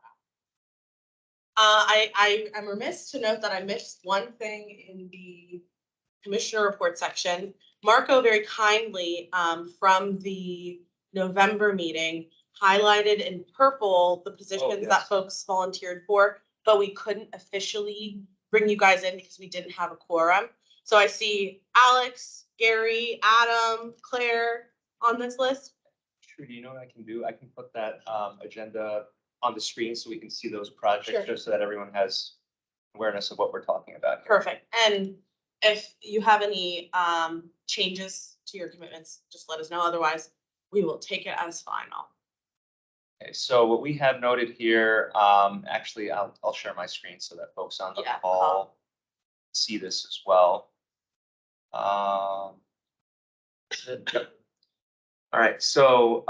out. I am remiss to note that I missed one thing in the commissioner report section. Marco very kindly from the November meeting highlighted in purple the positions that folks volunteered for, but we couldn't officially bring you guys in because we didn't have a quorum. So I see Alex, Gary, Adam, Claire on this list. Sure, do you know what I can do? I can put that agenda on the screen so we can see those projects, Sure. just so that everyone has awareness of what we're talking about here. Perfect. And if you have any changes to your commitments, just let us know. Otherwise, we will take it as final. Okay, so what we have noted here, actually, I'll share my screen so that folks on the Yeah, call see this as well. Yep. All right, so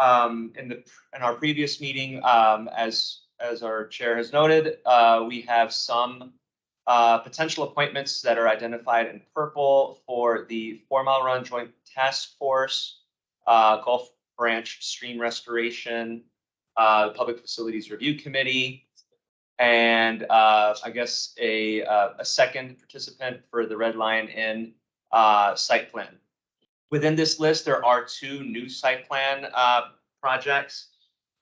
in our previous meeting, as our chair has noted, we have some potential appointments that are identified in purple for the 4 Mile Run Joint Task Force, Gulf Branch Stream Restoration, Public Facilities Review Committee, and I guess a second participant for the Red Lion Inn site plan. Within this list, there are 2 new site plan projects.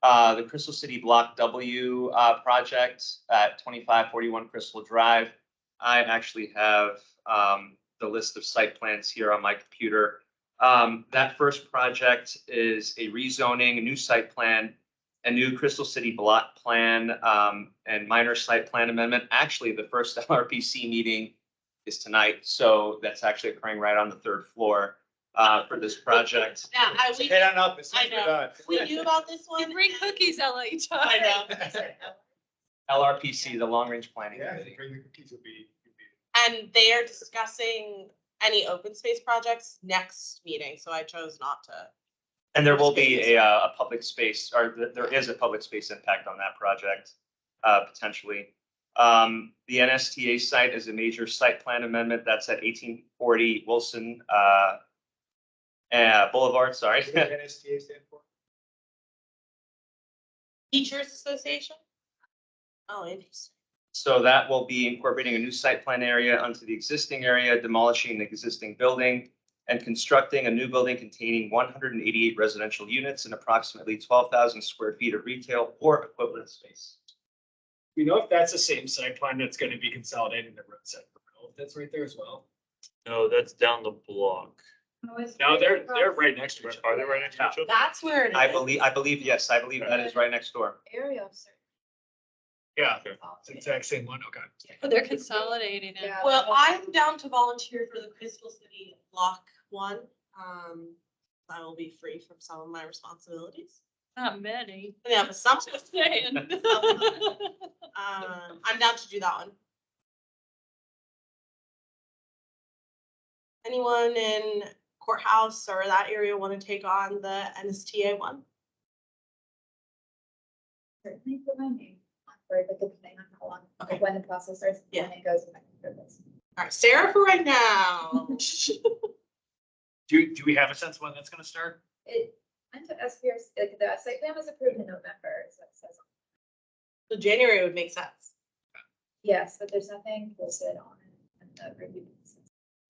The Crystal City Block W project at 2541 Crystal Drive. I actually have the list of site plans here on my computer. That first project is a rezoning, a new site plan, a new Crystal City Block plan, and minor site plan amendment. Actually, the first LRPC meeting is tonight, so that's actually occurring right on the 3rd floor. For this project. Yeah, Head on up. It's I know. We knew about this You one. bring cookies, Ella, each time. I know. LRPC, the Long Range Planning Yeah, Committee. bring the cookies will be. And they are discussing any open space projects next meeting, so I chose not to. And there will be a public space, or there is a public space impact on that project, potentially. The NSTA site is a major site plan amendment. That's at 1840 Wilson Boulevard, sorry. What does NSTA stand for? Teachers Association? Oh, interesting. So that will be incorporating a new site plan area onto the existing area, demolishing the existing building, and constructing a new building containing 188 residential units and approximately 12,000 square feet of retail or equivalent space. We know if that's the same site plan that's gonna be consolidating the roadside. That's right there as well. No, that's down the block. No, they're right next to each other. Are they right next to each other? That's where it is. I believe, yes, I believe that is right next door. Area of certain. Yeah, it's the exact same one, okay. But they're consolidating it. Yeah. Well, I'm down to volunteer for the Crystal City Block 1. I will be free from some of my responsibilities. Not many. Yeah, but some, Just saying. I'm down to do that one. Anyone in courthouse or that area want to take on the NSTA one? Certainly put my name on for it, but depending on how long, Okay. when the process starts, Yeah. when it goes. Back to this. All right, Sarah for right now. Do we have a sense when that's gonna start? It went to SPRC, like the site plan was approved in November, so it says, So January would make sense. yes, but there's nothing posted on it in the review.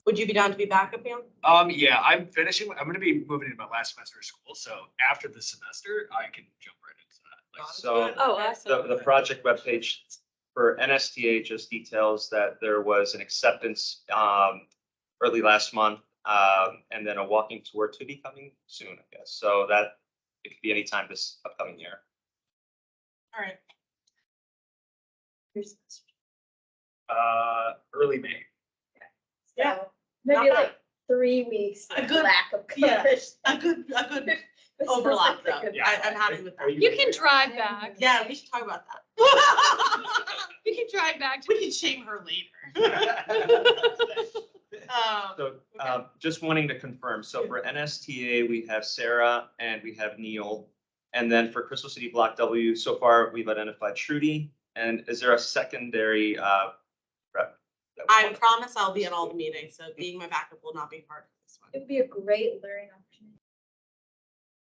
Would you be down to be back up, Pam? Yeah, I'm gonna be moving into my last semester of school, so after the semester, I can jump right into that. Like, So Oh, awesome. the project webpage for NSTA just details that there was an acceptance early last month, and then a walking tour to be coming soon, I guess. So that it could be anytime this upcoming year. All right. Here's- early May. Yeah, So maybe not bad. like 3 weeks. A of good- lack of yeah, coverage. A good This overlap feels though. like a good I'm happy with that. You can drive back. Yeah, we should talk about that. You can drive back to. We can shame her later. So Okay. just wanting to confirm, so for NSTA, we have Sarah and we have Neil. And then for Crystal City Block W, so far we've identified Trudy. And is there a secondary rep? that we I want? promise I'll be at all the meetings, so being my backup will not be hard for this It one. would be a great learning opportunity.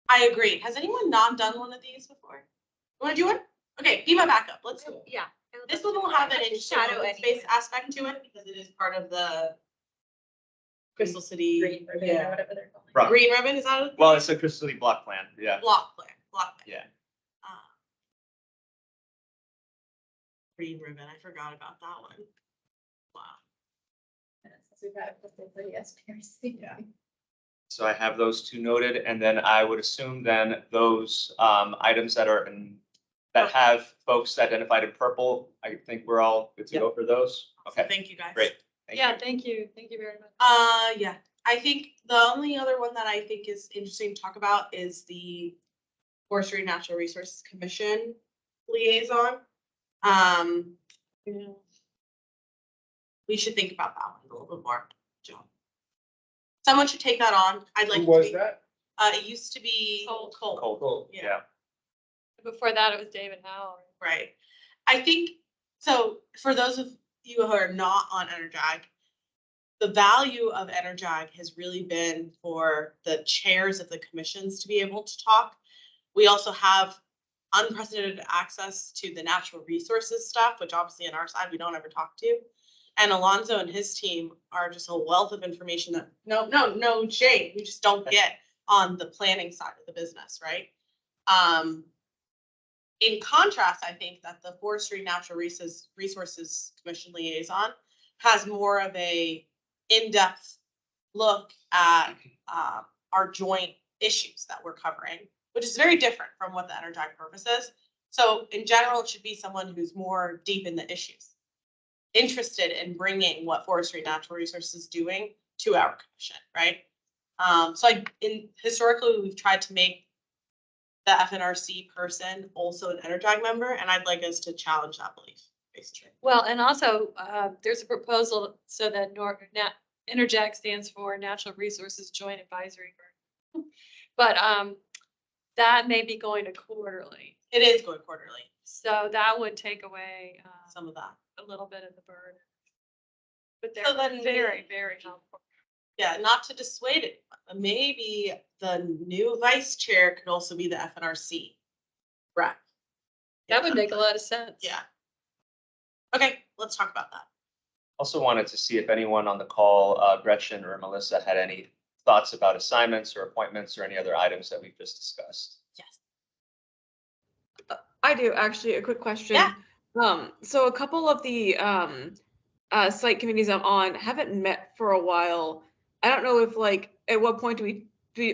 I agree. Has anyone not done one of these before? You wanna do one? Okay, be my backup. Let's do it. Yeah. This one will have an interesting Shadow open anyway. space aspect to it because it is part of the Crystal City. Green ribbon or Yeah. whatever they're calling it. Right. Green ribbon, is that? Well, it's a Crystal City Block plan, yeah. Block plan. Yeah. Green ribbon, I forgot about that one. Wow. And since we've had it listed for the SPRC. Yeah. So I have those 2 noted, and then I would assume then those items that are that have folks identified in purple, I think we're all good to go for those. So Okay, thank you guys. great. Thank Yeah, you. thank you. Thank you very much. Yeah, I think the only other one that I think is interesting to talk about is the Forestry and Natural Resources Commission liaison. We should think about that one a little bit more, Joe. Someone should take that on. I'd like. Who it to was be- that? It used to be Cole. Cole. Cool. Yeah. Before that, it was David Howell. Right. I think, so for those of you who are not on Energag, the value of Energag has really been for the chairs of the commissions to be able to talk. We also have unprecedented access to the natural resources stuff, which obviously on our side, we don't ever talk to. And Alonzo and his team are just a wealth of information that, no shade, we just don't get on the planning side of the business, right? In contrast, I think that the Forestry Natural Resources Commission liaison has more of a in-depth look at our joint issues that we're covering, which is very different from what the Energize purpose is. So in general, it should be someone who's more deep in the issues, interested in bringing what Forestry Natural Resources is doing to our commission, right? So historically, we've tried to make the FNRC person also an Energize member, and I'd like us to challenge that belief, basically. Well, and also, there's a proposal so that Enerjack stands for Natural Resources Joint Advisory Group. But that may be going to quarterly. It is going quarterly, So that would take away some of that. a little bit of the burden. But So they're then very, very helpful. Yeah, not to dissuade it, but maybe the new vice chair could also be the FNRC rep. That would make a lot of sense. Yeah. Okay, let's talk about that. Also wanted to see if anyone on the call, Gretchen or Melissa, had any thoughts about assignments or appointments or any other items that we've just discussed. Yes. I do actually, a quick question. Yeah. So a couple of the site committees I'm on haven't met for a while. I don't know if like, at what point do we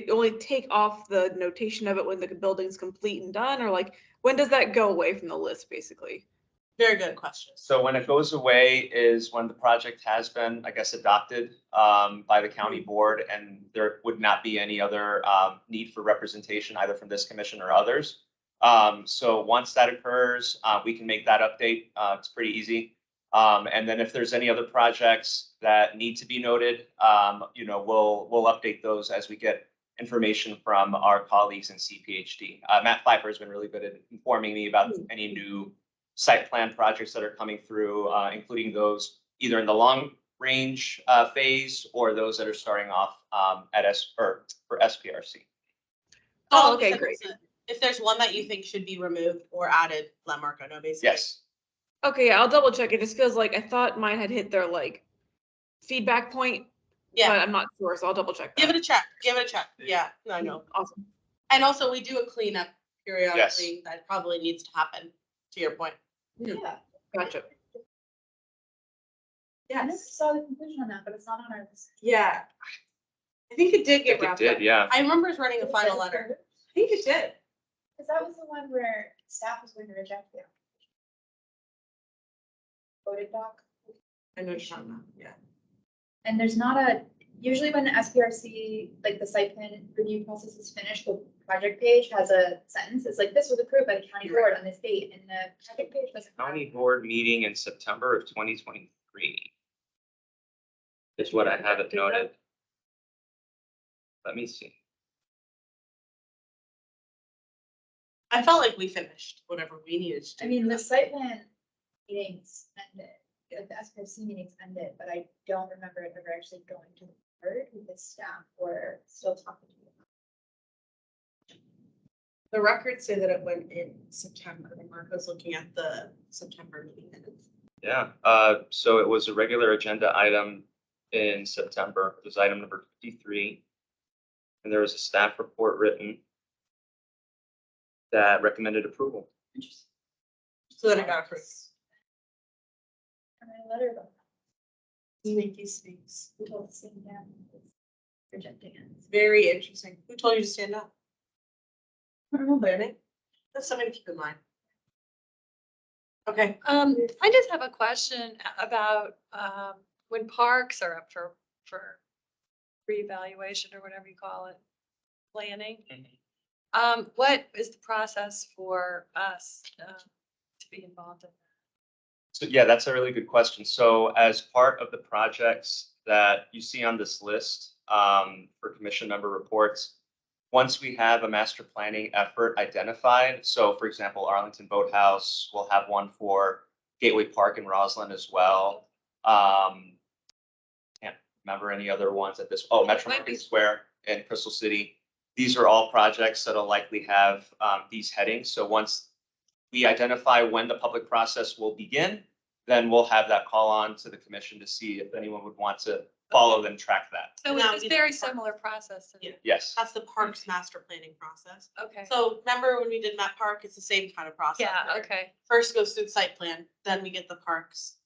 only take off the notation of it when the building's complete and done, or like, when does that go away from the list, basically? Very good question. So when it goes away is when the project has been, I guess, adopted by the county board, and there would not be any other need for representation either from this commission or others. So once that occurs, we can make that update. It's pretty easy. And then if there's any other projects that need to be noted, we'll update those as we get information from our colleagues in CPHD. Matt Pfeiffer has been really good at informing me about any new site plan projects that are coming through, including those either in the long range phase or those that are starting off for SPRC. Oh, okay, great. If there's one that you think should be removed or added, let Marco know, basically. Yes. Okay, I'll double check. It just feels like I thought mine had hit their like feedback point, Yeah, but I'm not sure, so I'll double check give that. it a check, give it a check. Yeah, no, I know. Awesome. And also, we do a cleanup periodically that probably needs to happen, to your point. Yeah. Gotcha. I never saw the conclusion on that, but it's not on our list. Yeah. I think it did I get think it wrapped up. did, yeah. I remember us writing a final letter. I think it did. Because that was the one where staff was going to reject the voted doc. I know you're talking about, yeah. And there's not usually when the SPRC, like the site plan review process is finished, the project page has a sentence. It's like, this was approved by the county board on this date, and the project page doesn't. have- County board meeting in September of 2023 is what I have it noted. Let me see. I felt like we finished whatever we needed to do. I mean, the site plan meetings ended, like the SPRC meetings ended, but I don't remember it ever actually going to the board because staff were still talking to me. The records say that it went in September, and Marco's looking at the September meeting minutes. Yeah, so it was a regular agenda item in September. It was item number 53. And there was a staff report written that recommended approval. So then it got approved. And I letter about Sneaky speaks. that. We told the same down. Rejecting it. It's very interesting. Who told you to stand up? I don't know, Lanny. That's something to keep in mind. Okay. I just have a question about when parks are up for reevaluation or whatever you call it, planning. What is the process for us to be involved in? So yeah, that's a really good question. So as part of the projects that you see on this list for commission member reports, once we have a master planning effort identified, so for example, Arlington Boathouse, we'll have one for Gateway Park in Roslyn as well. Can't remember any other ones at this, Metro Might be- Market Square in Crystal City. These are all projects that'll likely have these headings. So once we identify when the public process will begin, then we'll have that call on to the commission to see if anyone would want to follow and track that. So Now it's we a very know part. similar process. to- Yeah. Yes. That's the parks master planning process. Okay. So remember when we did Met Park, it's the same kind of process. Yeah, where okay. First goes through the site plan, then we get the parks.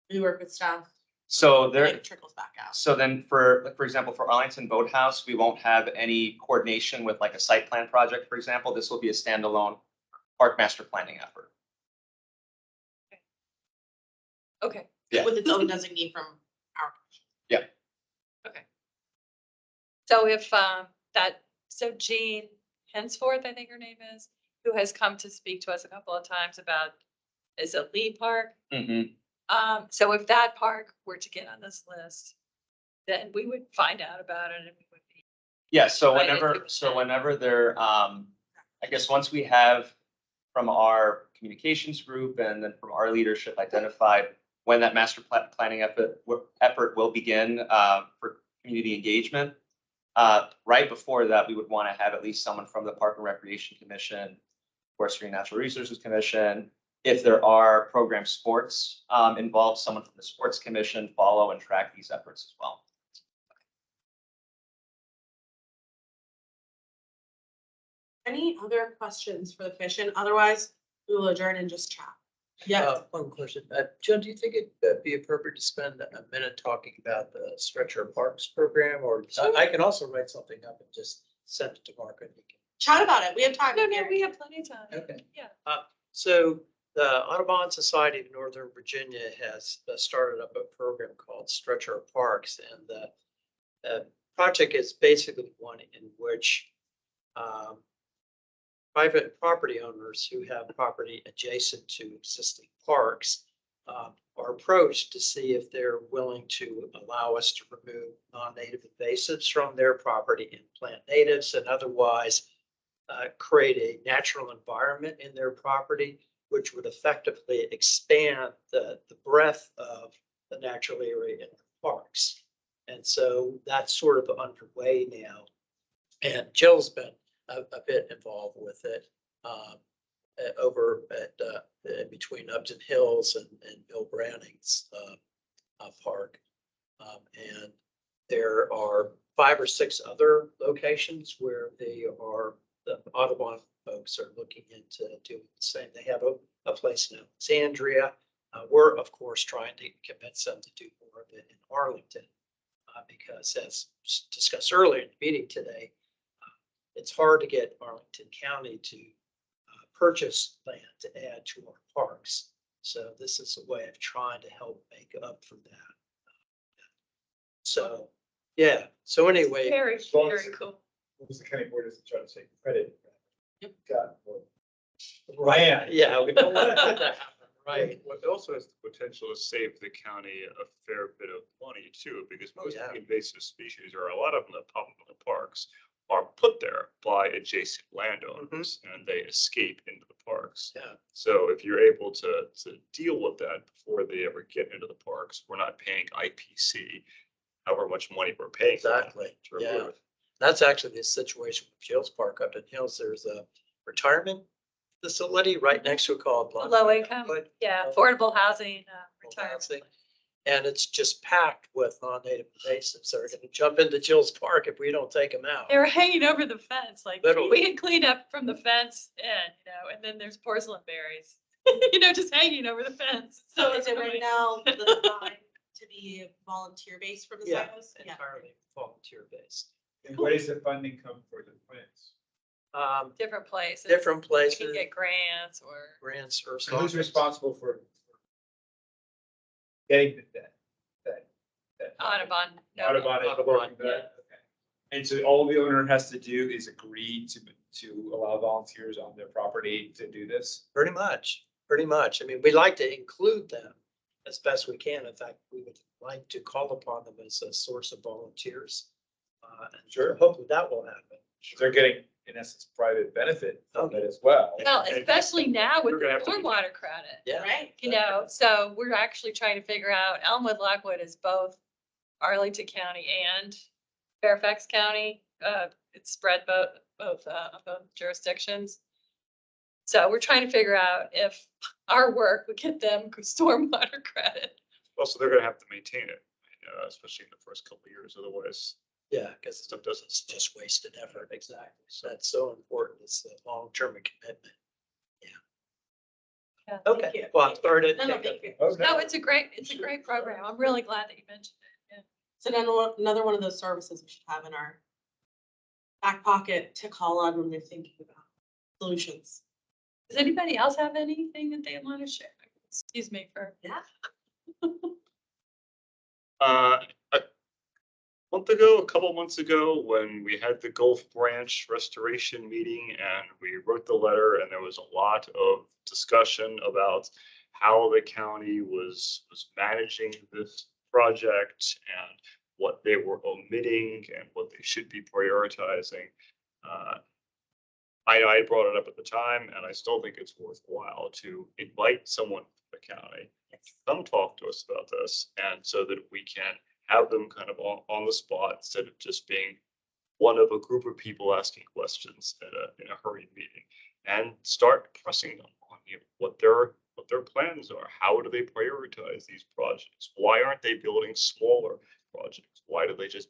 We work with staff. So and there, it trickles back out. so then for example, for Arlington Boathouse, we won't have any coordination with like a site plan project, for example. This will be a standalone park master planning effort. Okay. Yeah. With its own designee from our. So if so Jean Henceforth, I think her name is, who has come to speak to us a couple of times about, is it Lee Park? So if that park were to get on this list, then we would find out about it and we would be. Yeah, so Right, whenever they're, I guess once we have from our communications group and then from our leadership identified when that master planning effort will begin for community engagement. Right before that, we would want to have at least someone from the Park and Recreation Commission, Forestry and Natural Resources Commission. If there are program sports involved, someone from the Sports Commission follow and track these efforts as well. Any other questions for the commission? Otherwise, we will adjourn and just chat. Yeah, One question. Joe, do you think it'd be appropriate to spend a minute talking about the Stretcher Parks program? Or I can also write something up and just send it to Mark and he can. chat about it. We have time. No, Gary. we have plenty of time. Okay. Yeah. So the Audubon Society of Northern Virginia has started up a program called Stretch Our Parks, and the project is basically one in which private property owners who have property adjacent to existing parks are approached to see if they're willing to allow us to remove non-native invasives from their property and plant natives, and otherwise create a natural environment in their property, which would effectively expand the breadth of the natural area in the parks. And so that's sort of underway now. And Jill's been a bit involved with it over at between Upton Hills and Bill Branning's park. And there are 5 or 6 other locations where the Audubon folks are looking into doing the same. They have a place in Alexandria. We're of course trying to convince them to do more of it in Arlington because, as discussed earlier in the meeting today, it's hard to get Arlington County to purchase land to add to our parks. So this is a way of trying to help make up for that. So, yeah. So anyway. Very, very cool. What was the county board is trying to take credit? Yep. God. Right, yeah, we don't want to have that happen, right? What also has the potential to save the county a fair bit of money too, because most of the invasive species, or a lot of them that pop up in the parks, are put there by adjacent landowners and they escape into the parks. Yeah. So if you're able to deal with that before they ever get into the parks, we're not paying IPC however much money we're paying. Exactly, To yeah. remove it. That's actually the situation with Jill's Park up in Hills. There's a retirement facility right next to it called. Low income, yeah, affordable housing, retirement. Housing. And it's just packed with non-native invasives that are going to jump into Jill's Park if we don't take them out. They were hanging over the fence, like Literally. we had cleaned up from the fence and, and then there's porcelain berries, just hanging over the fence. So it's is it right really- now designed to be volunteer based from the Yeah, silos? entirely volunteer based. And where does the funding come for the plants? Different places. Different You places, can get grants or. grants or. So who's responsible for getting that? Audubon. Audubon. Audubon, Okay. And so all the owner has to do is agree to allow volunteers on their property to do this? Pretty much, pretty much. I mean, we like to include them as best we can. In fact, we would like to call upon them as a source of volunteers. And Sure. hopefully that will happen. They're getting, in essence, private benefit from it Okay. as well. Well, especially now with We're the gonna have to- stormwater credit, Yeah. Right? you know, so we're actually trying to figure out, Elmwood Lockwood is both Arlington County and Fairfax County. It's spread both jurisdictions. So we're trying to figure out if our work would get them stormwater credit. Also, they're gonna have to maintain it, especially in the first couple of years, otherwise Yeah, because stuff doesn't. it's just wasted effort. Exactly. So that's so important. It's the long-term commitment. Yeah, Thank Okay, you. well, I'm sorry to No, no, take thank you. Oh, No, it's a great program. I'm really glad that you mentioned it. So another one of those services we should have in our back pocket to call on when they're thinking about solutions. Does anybody else have anything that they want to share? Excuse me for. Yeah. A couple months ago, when we had the Gulf Branch restoration meeting and we wrote the letter, and there was a lot of discussion about how the county was managing this project and what they were omitting and what they should be prioritizing. I brought it up at the time, and I still think it's worthwhile to invite someone from the county to come talk to us about this, and so that we can have them kind of on the spot instead of just being one of a group of people asking questions in a hurried meeting, and start pressing them on what their plans are. How do they prioritize these projects? Why aren't they building smaller projects? Why do they just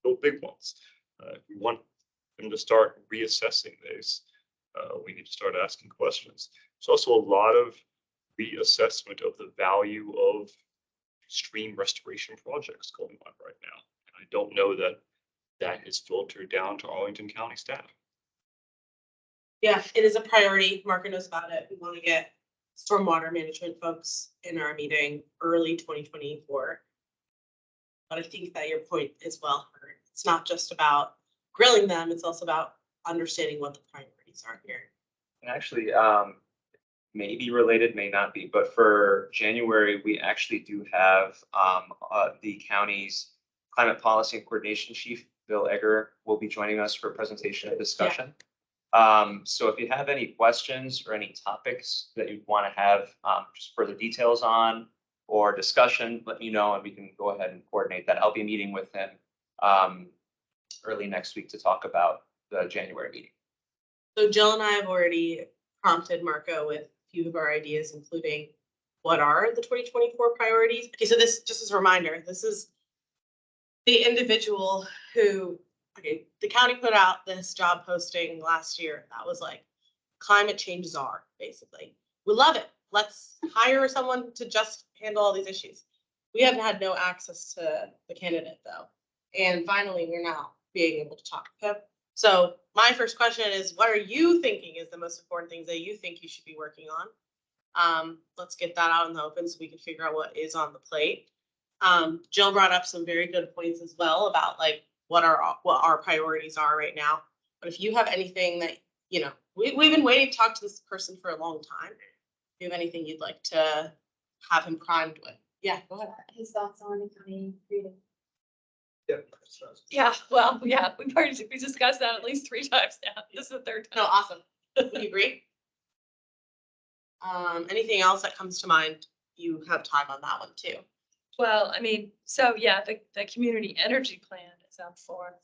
build big ones? If we want them to start reassessing these, we need to start asking questions. There's also a lot of reassessment of the value of stream restoration projects going on right now. And I don't know that that is filtered down to Arlington County staff. Yeah, it is a priority. Marco knows about it. We want to get stormwater management folks in our meeting early 2024. But I think that your point is well heard. It's not just about grilling them, it's also about understanding what the priorities are here. And actually, maybe related, may not be, but for January, we actually do have the county's climate policy and coordination chief, Bill Egger, will be joining us for a presentation and discussion. So if you have any questions or any topics that you want to have just further details on or discussion, let me know and we can go ahead and coordinate that. I'll be meeting with him early next week to talk about the January meeting. So Jill and I have already prompted Marco with a few of our ideas, including what are the 2024 priorities. Okay, so this, just as a reminder, this is the individual who, okay, the county put out this job posting last year. That was like, climate change czar, basically. We love it. Let's hire someone to just handle all these issues. We have had no access to the candidate though. And finally, we're now being able to talk to him. So my first question is, what are you thinking is the most important things that you think you should be working on? Let's get that out in the open so we can figure out what is on the plate. Jill brought up some very good points as well about like what our priorities are right now. But if you have anything that, you know, we've been waiting to talk to this person for a long time. If you have anything you'd like to have him primed with. Yeah, go ahead. His thoughts on the county freedom. Yeah, well, yeah, we discussed that at least 3 times now. This is the 3rd No, time. awesome. Would you agree? Anything else that comes to mind? You have time on that one too. Well, I mean, so yeah, the community energy plan is up for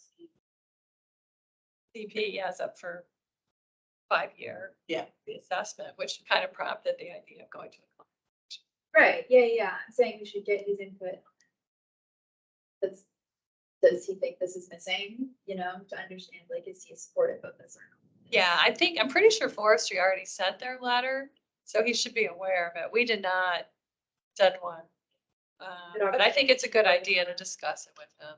CP, yeah, is up for 5-year. Yeah. Reassessment, which kind of prompted the idea of going to a. Right, yeah, I'm saying we should get his input. Does he think this is missing, you know, to understand, like, is he supportive of this or not? Yeah, I'm pretty sure Forestry already sent their letter, so he should be aware of it. We did not send one. But I think it's a good idea to discuss it with him.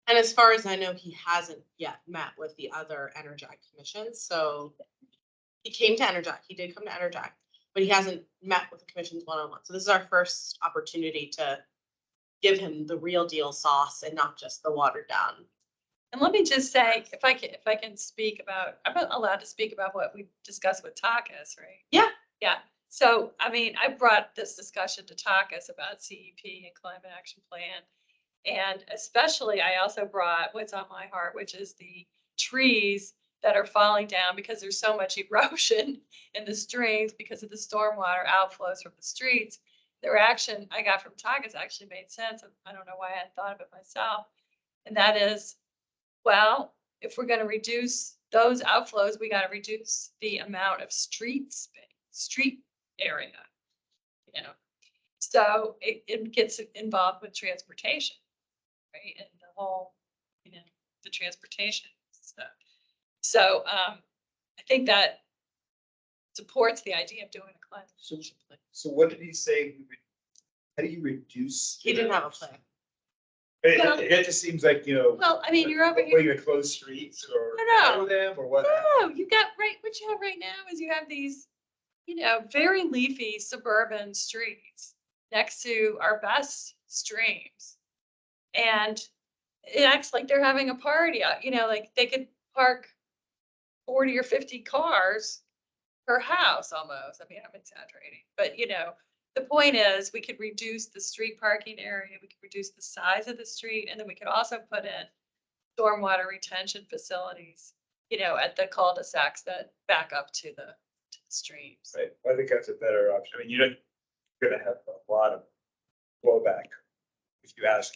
And as far as I know, he hasn't yet met with the other Energize commissions. So he came to Energize. He did come to Energize, but he hasn't met with the commissions one-on-one. So this is our first opportunity to give him the real deal sauce and not just the watered down And let me just say, if I can speak about, I'm not allowed to speak about what we discussed with Takas, right? Yeah. Yeah. So, I mean, I brought this discussion to Takas about CEP and climate action plan. And especially, I also brought what's on my heart, which is the trees that are falling down because there's so much erosion in the streams because of the stormwater outflows from the streets. The reaction I got from Takas actually made sense. I don't know why I hadn't thought of it myself. And that is, well, if we're gonna reduce those outflows, we gotta reduce the amount of street space, street area. You know, so it gets involved with transportation, right? And the whole, you know, the transportation stuff. So I think that supports the idea of doing a climate action plan. So what did he say? How do you reduce? He didn't have a plan. Well- It just seems like, Well, I mean, you're over What, are here. you gonna close streets or? No. narrow them or what? No, you got what you have right now is you have these, you know, very leafy suburban streets next to our best streams. And it acts like they're having a party, you know, like they could park 40 or 50 cars per house almost. I mean, I'm exaggerating, but you know, the point is we could reduce the street parking area, we could reduce the size of the street, and then we could also put in stormwater retention facilities, you know, at the cul-de-sacs that back up to the streams. Right, I think that's a better option. I mean, you're gonna have a lot of blowback if you ask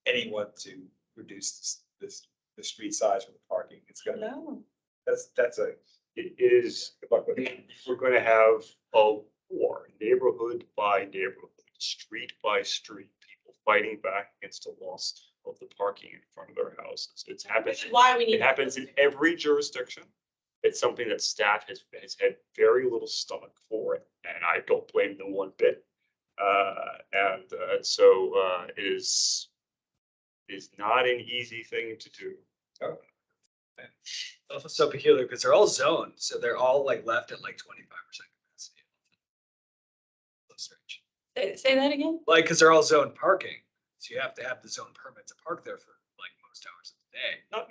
anyone to reduce the street size for the parking. It's gonna, No, that's a, It is, good luck with it. we're gonna have a war, neighborhood by neighborhood, street by street, people fighting back against the loss of the parking in front of their houses. It's happened. Which is why we need. It happens in every jurisdiction. It's something that staff has had very little stomach for, and I don't blame them one bit. So it is not an easy thing to do. Also so peculiar because they're all zoned, so they're all like left at like 25% capacity. So strange. say that again? Like, because they're all zoned parking, so you have to have the zone permit to park there for like most hours of the day. Not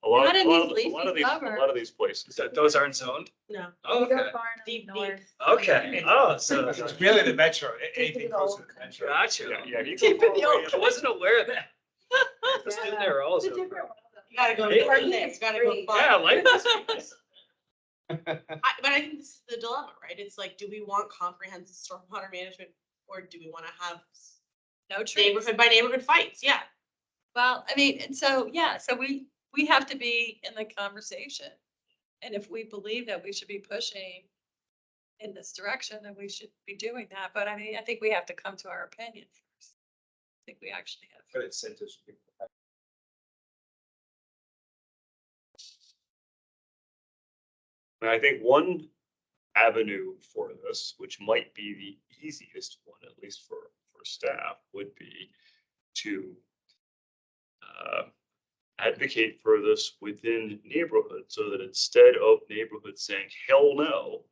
a lot Not of, in a lot these of, a lot of leafy these, a lot of these places. So those aren't zoned? No. Oh, We go okay. far enough Deep, north. Okay. Oh, so. It's really the metro, anything Keep it closer to all the metro. Gotcha. Yeah, you Keep go it far away, I wasn't aware of that. Just Yeah. in there It's a also. different world. You gotta go. Hey. Parking there, you gotta go Free. far. Yeah, I like this. But I think this is the dilemma, right? It's like, do we want comprehensive stormwater management or do we want to have No trees. neighborhood by neighborhood fights? Yeah. Well, I mean, and so, yeah, so we have to be in the conversation. And if we believe that we should be pushing in this direction, then we should be doing that. But I mean, I think we have to come to our opinion first. I think we actually have. But incentives. And I think one avenue for this, which might be the easiest one, at least for staff, would be to advocate for this within neighborhoods so that instead of neighborhoods saying, hell no,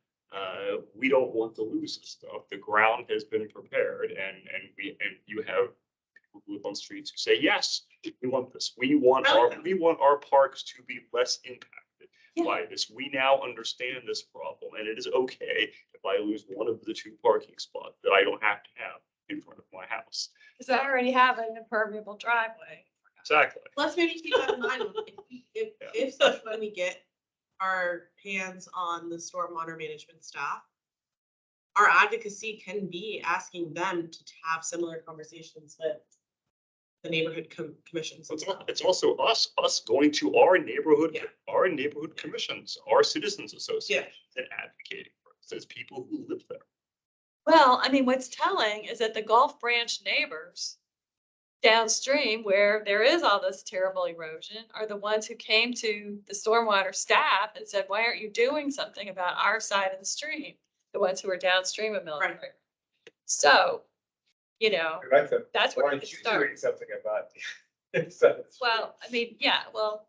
we don't want to lose this stuff. The ground has been prepared and you have people who live on streets who say, yes, we want this. We want our parks to be less impacted by this. We now understand this problem and it is okay if I lose one of the 2 parking spots that I don't have to have in front of my house. Because I already have an impermeable driveway. Exactly. Let's maybe keep that in mind. If such when we get our hands on the stormwater management staff, our advocacy can be asking them to have similar conversations with the neighborhood commissions. It's also us going to our neighborhood, Yeah. commissions, our citizens associations and advocating for us as people who live there. Well, I mean, what's telling is that the Gulf Branch neighbors downstream where there is all this terrible erosion are the ones who came to the stormwater staff and said, why aren't you doing something about our side of the stream? The ones who are downstream of Military. Right. So, you know, I'd like to, that's where why it aren't you starts. doing something about it? So- Well, I mean, yeah, well,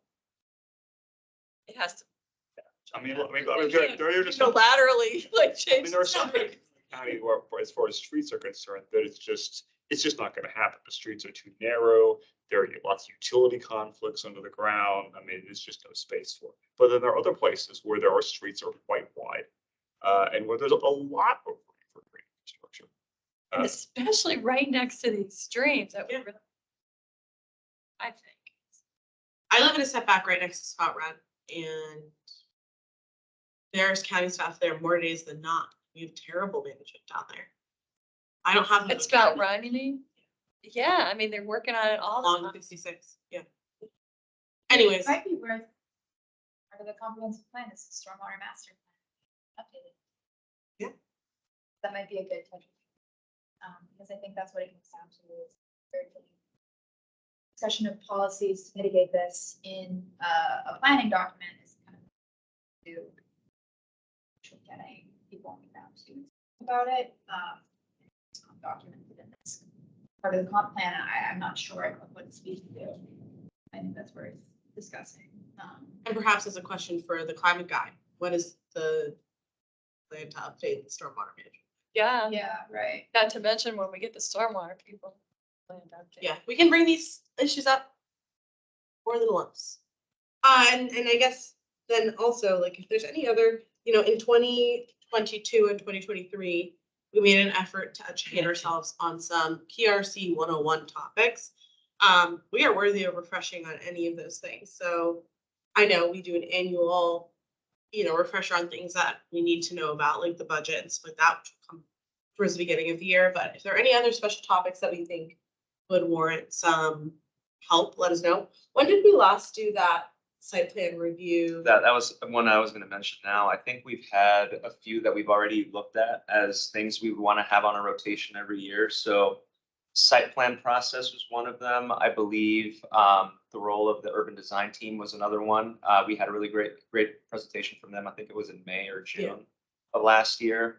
it has to. I mean, You there are just some, laterally, like I change. mean, there are the some number. things in the county where, as far as streets are concerned, that it's just not gonna happen. The streets are too narrow. There are lots of utility conflicts under the ground. I mean, there's just no space for it. But then there are other places where there are streets that are quite wide, and where there's a lot of room for green infrastructure. And especially right next to these streams, that would Yeah. really, I think. I live in a setback right next to Spout Run, and there's county staff there more days than not. We have terrible management down there. I don't have. It's about run, you mean? Yeah, I mean, they're working on it all the Along time. 66, yeah. Anyways, It might be worth, part of the comprehensive plan is the stormwater master plan updated. Yeah. That might be a good touch. Because I think that's what it comes down to is very clean discussion of policies to mitigate this in a planning document is kind of to getting people on the ground to think about it. It's not documented in this part of the comp plan. I'm not sure what it's speaking to. I think that's worth discussing. and perhaps as a question for the climate guy, what is the plan to update the stormwater management? Yeah, Yeah, right. not to mention when we get the stormwater people. planned out there. Yeah, we can bring these issues up more than once. And I guess then also, like, if there's any other, in 2022 and 2023, we made an effort to educate ourselves on some PRC 101 topics. We are worthy of refreshing on any of those things. So I know we do an annual, refresher on things that we need to know about, like the budget and stuff like that, which will come towards the beginning of the year. But if there are any other special topics that we think would warrant some help, let us know. When did we last do that site plan review? That was one I was going to mention now. I think we've had a few that we've already looked at as things we want to have on a rotation every year. So site plan process was one of them. I believe the role of the urban design team was another one. We had a really great presentation from them. I think it was in May or June of last year.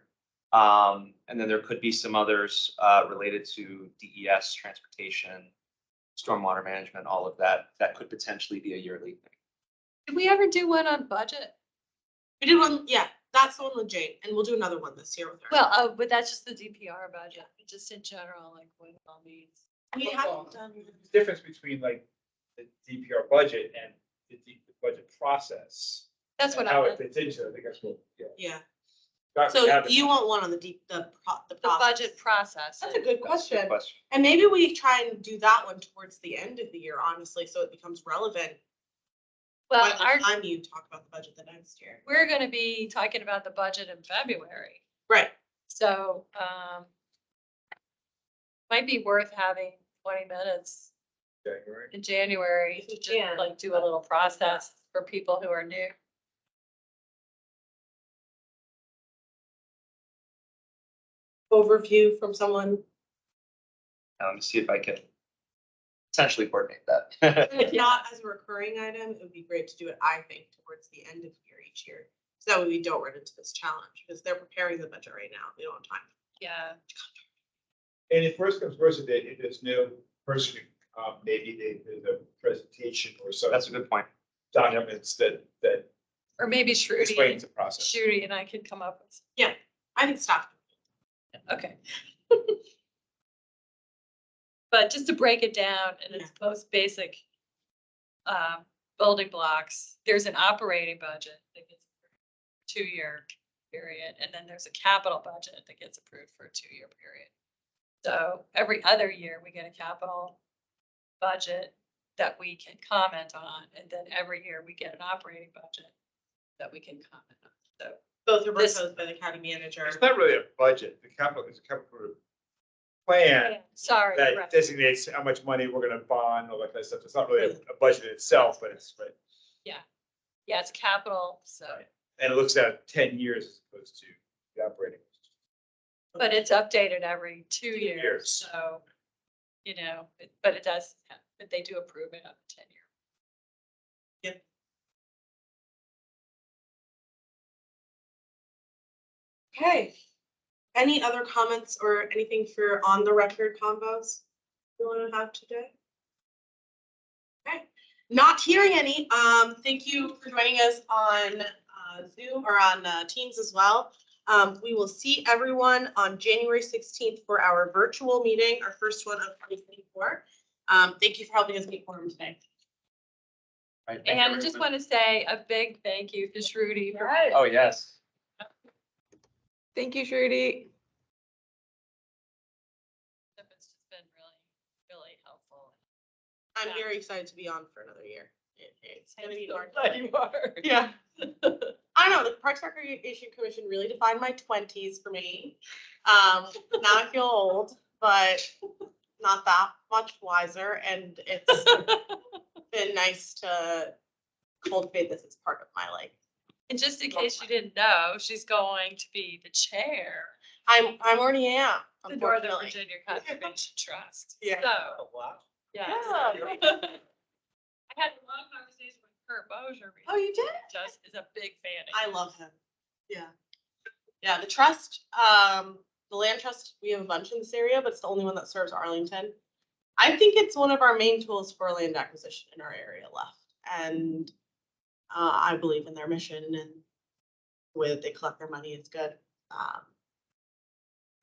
And then there could be some others related to DES, transportation, stormwater management, all of that. That could potentially be a yearly thing. Did we ever do one on budget? We did one, yeah, that's the one with Jane, and we'll do another one this year with her. Well, but that's just the DPR budget, just in general, like what it all means. We haven't done. There's a difference between like the DPR budget and the budget process. That's what and I how meant. it fits into, I think that's what, yeah. Yeah, Got to so have it. you want one on the The process. budget process. That's a good question. Good question. And maybe we try and do that one towards the end of the year, honestly, so it becomes relevant by Well, the our, time you talk about the budget the next year. we're gonna be talking about the budget in February, Right, so, might be worth having 20 minutes January. in January to Yeah. just like do a little process for people who are new. overview from someone. Let me see if I can potentially coordinate that. If not as a recurring item, it would be great to do it, I think, towards the end of the year each year. So that way we don't run into this challenge, because they're preparing the budget right now. We don't have time. Yeah, And if worst comes worst, if there's no person, maybe there's a presentation or some That's a good point. documents that or maybe explains Shruti, the process. Shruti and I could come up with, I think staff. okay. But just to break it down in its most basic building blocks, there's an operating budget that gets a 2-year period, and then there's a capital budget that gets approved for a 2-year period. So every other year, we get a capital budget that we can comment on, and then every year we get an operating budget that we can comment on. So Both are This- proposed by the county manager. It's not really a budget, the capital is a capital plan sorry, that right. designates how much money we're gonna bond, all that kind of stuff. It's not really a budget itself, but Yeah, it's capital, so, and it looks at 10 years as opposed to the operating. but it's updated every 2 years, years. so, but it does, but they do approve it up to 10 years. Okay. Any other comments or anything for on the record combos you want to have today? Okay, not hearing any. Thank you for joining us on Zoom or on Teams as well. We will see everyone on January 16th for our virtual meeting, our first one of 2024. Thank you for helping us meet quorum today. Right, thank And I you, just everyone. want to say a big thank you to Shruti for Right. Oh, yes. Thank you, Shruti. it's just been really helpful. I'm Yeah. very excited to be on for another year. It's gonna be hard. Glad you are. Yeah. I don't know, the Parks and Recreation Commission really defined my 20s for me. Now I feel old, but not that much wiser, and it's been nice to cultivate this as part of my life. And just in case you didn't know, she's going to be the chair I'm already am, of the Northern unfortunately. Virginia Conservation Trust. Yeah. So, Oh, wow. yeah. Yeah. I had a long conversation with Kurt Bozier. Oh, you did? Just is a big fan. I love him. Yeah. Yeah, the trust, the land trust, we have a bunch in this area, but it's the only one that serves Arlington. I think it's one of our main tools for land acquisition in our area left. And I believe in their mission and the way that they collect their money is good.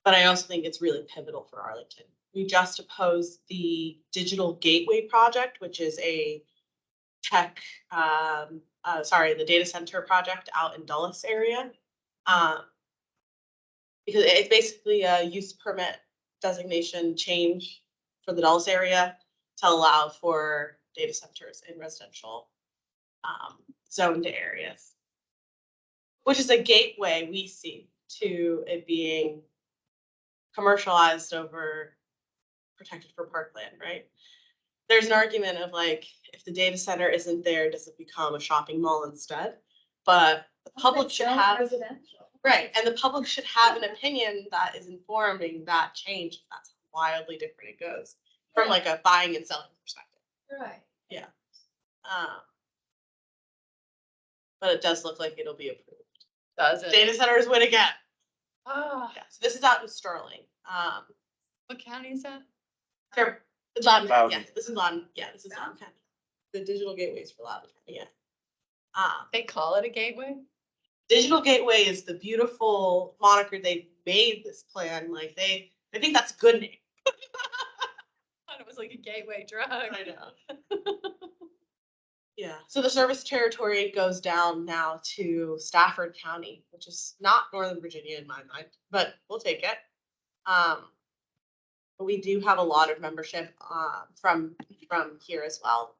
But I also think it's really pivotal for Arlington. We just opposed the Digital Gateway project, which is a tech, the data center project out in Dulles area. Because it's basically a use permit designation change for the Dulles area to allow for data centers in residential zoned areas, which is a gateway we see to it being commercialized over protected for parkland, right? There's an argument of like, if the data center isn't there, does it become a shopping mall instead? But the public should have, Residential. right, and the public should have an opinion that is informing that change, if that's how wildly different it goes, from like a buying and selling perspective. Right. But it does look like it'll be approved. Does it? Data centers win again. Oh, Yeah, so this is out in Sterling. what county is that? It's Loudoun, Loudoun. yeah, this is Loudoun County. The digital gateways for Loudoun County, yeah. They call it a gateway? Digital gateway is the beautiful moniker they made this plan, like I think that's a good name. Thought it was like a gateway drug. I know. Yeah, so the service territory goes down now to Stafford County, which is not Northern Virginia in my mind, but we'll take it. But we do have a lot of membership from here as well.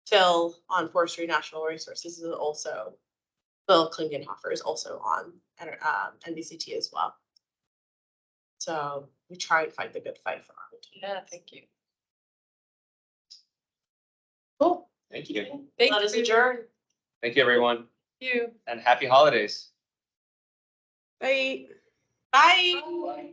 Phil on Forestry National Resources is also, Phil Klingenhofer is also on NBCT as well. So we try and fight the good fight for Arlington. Yeah, thank you. Cool. Thank you. Thank Let us you. adjourn. Thank you, everyone, You. and happy holidays. Bye. Bye.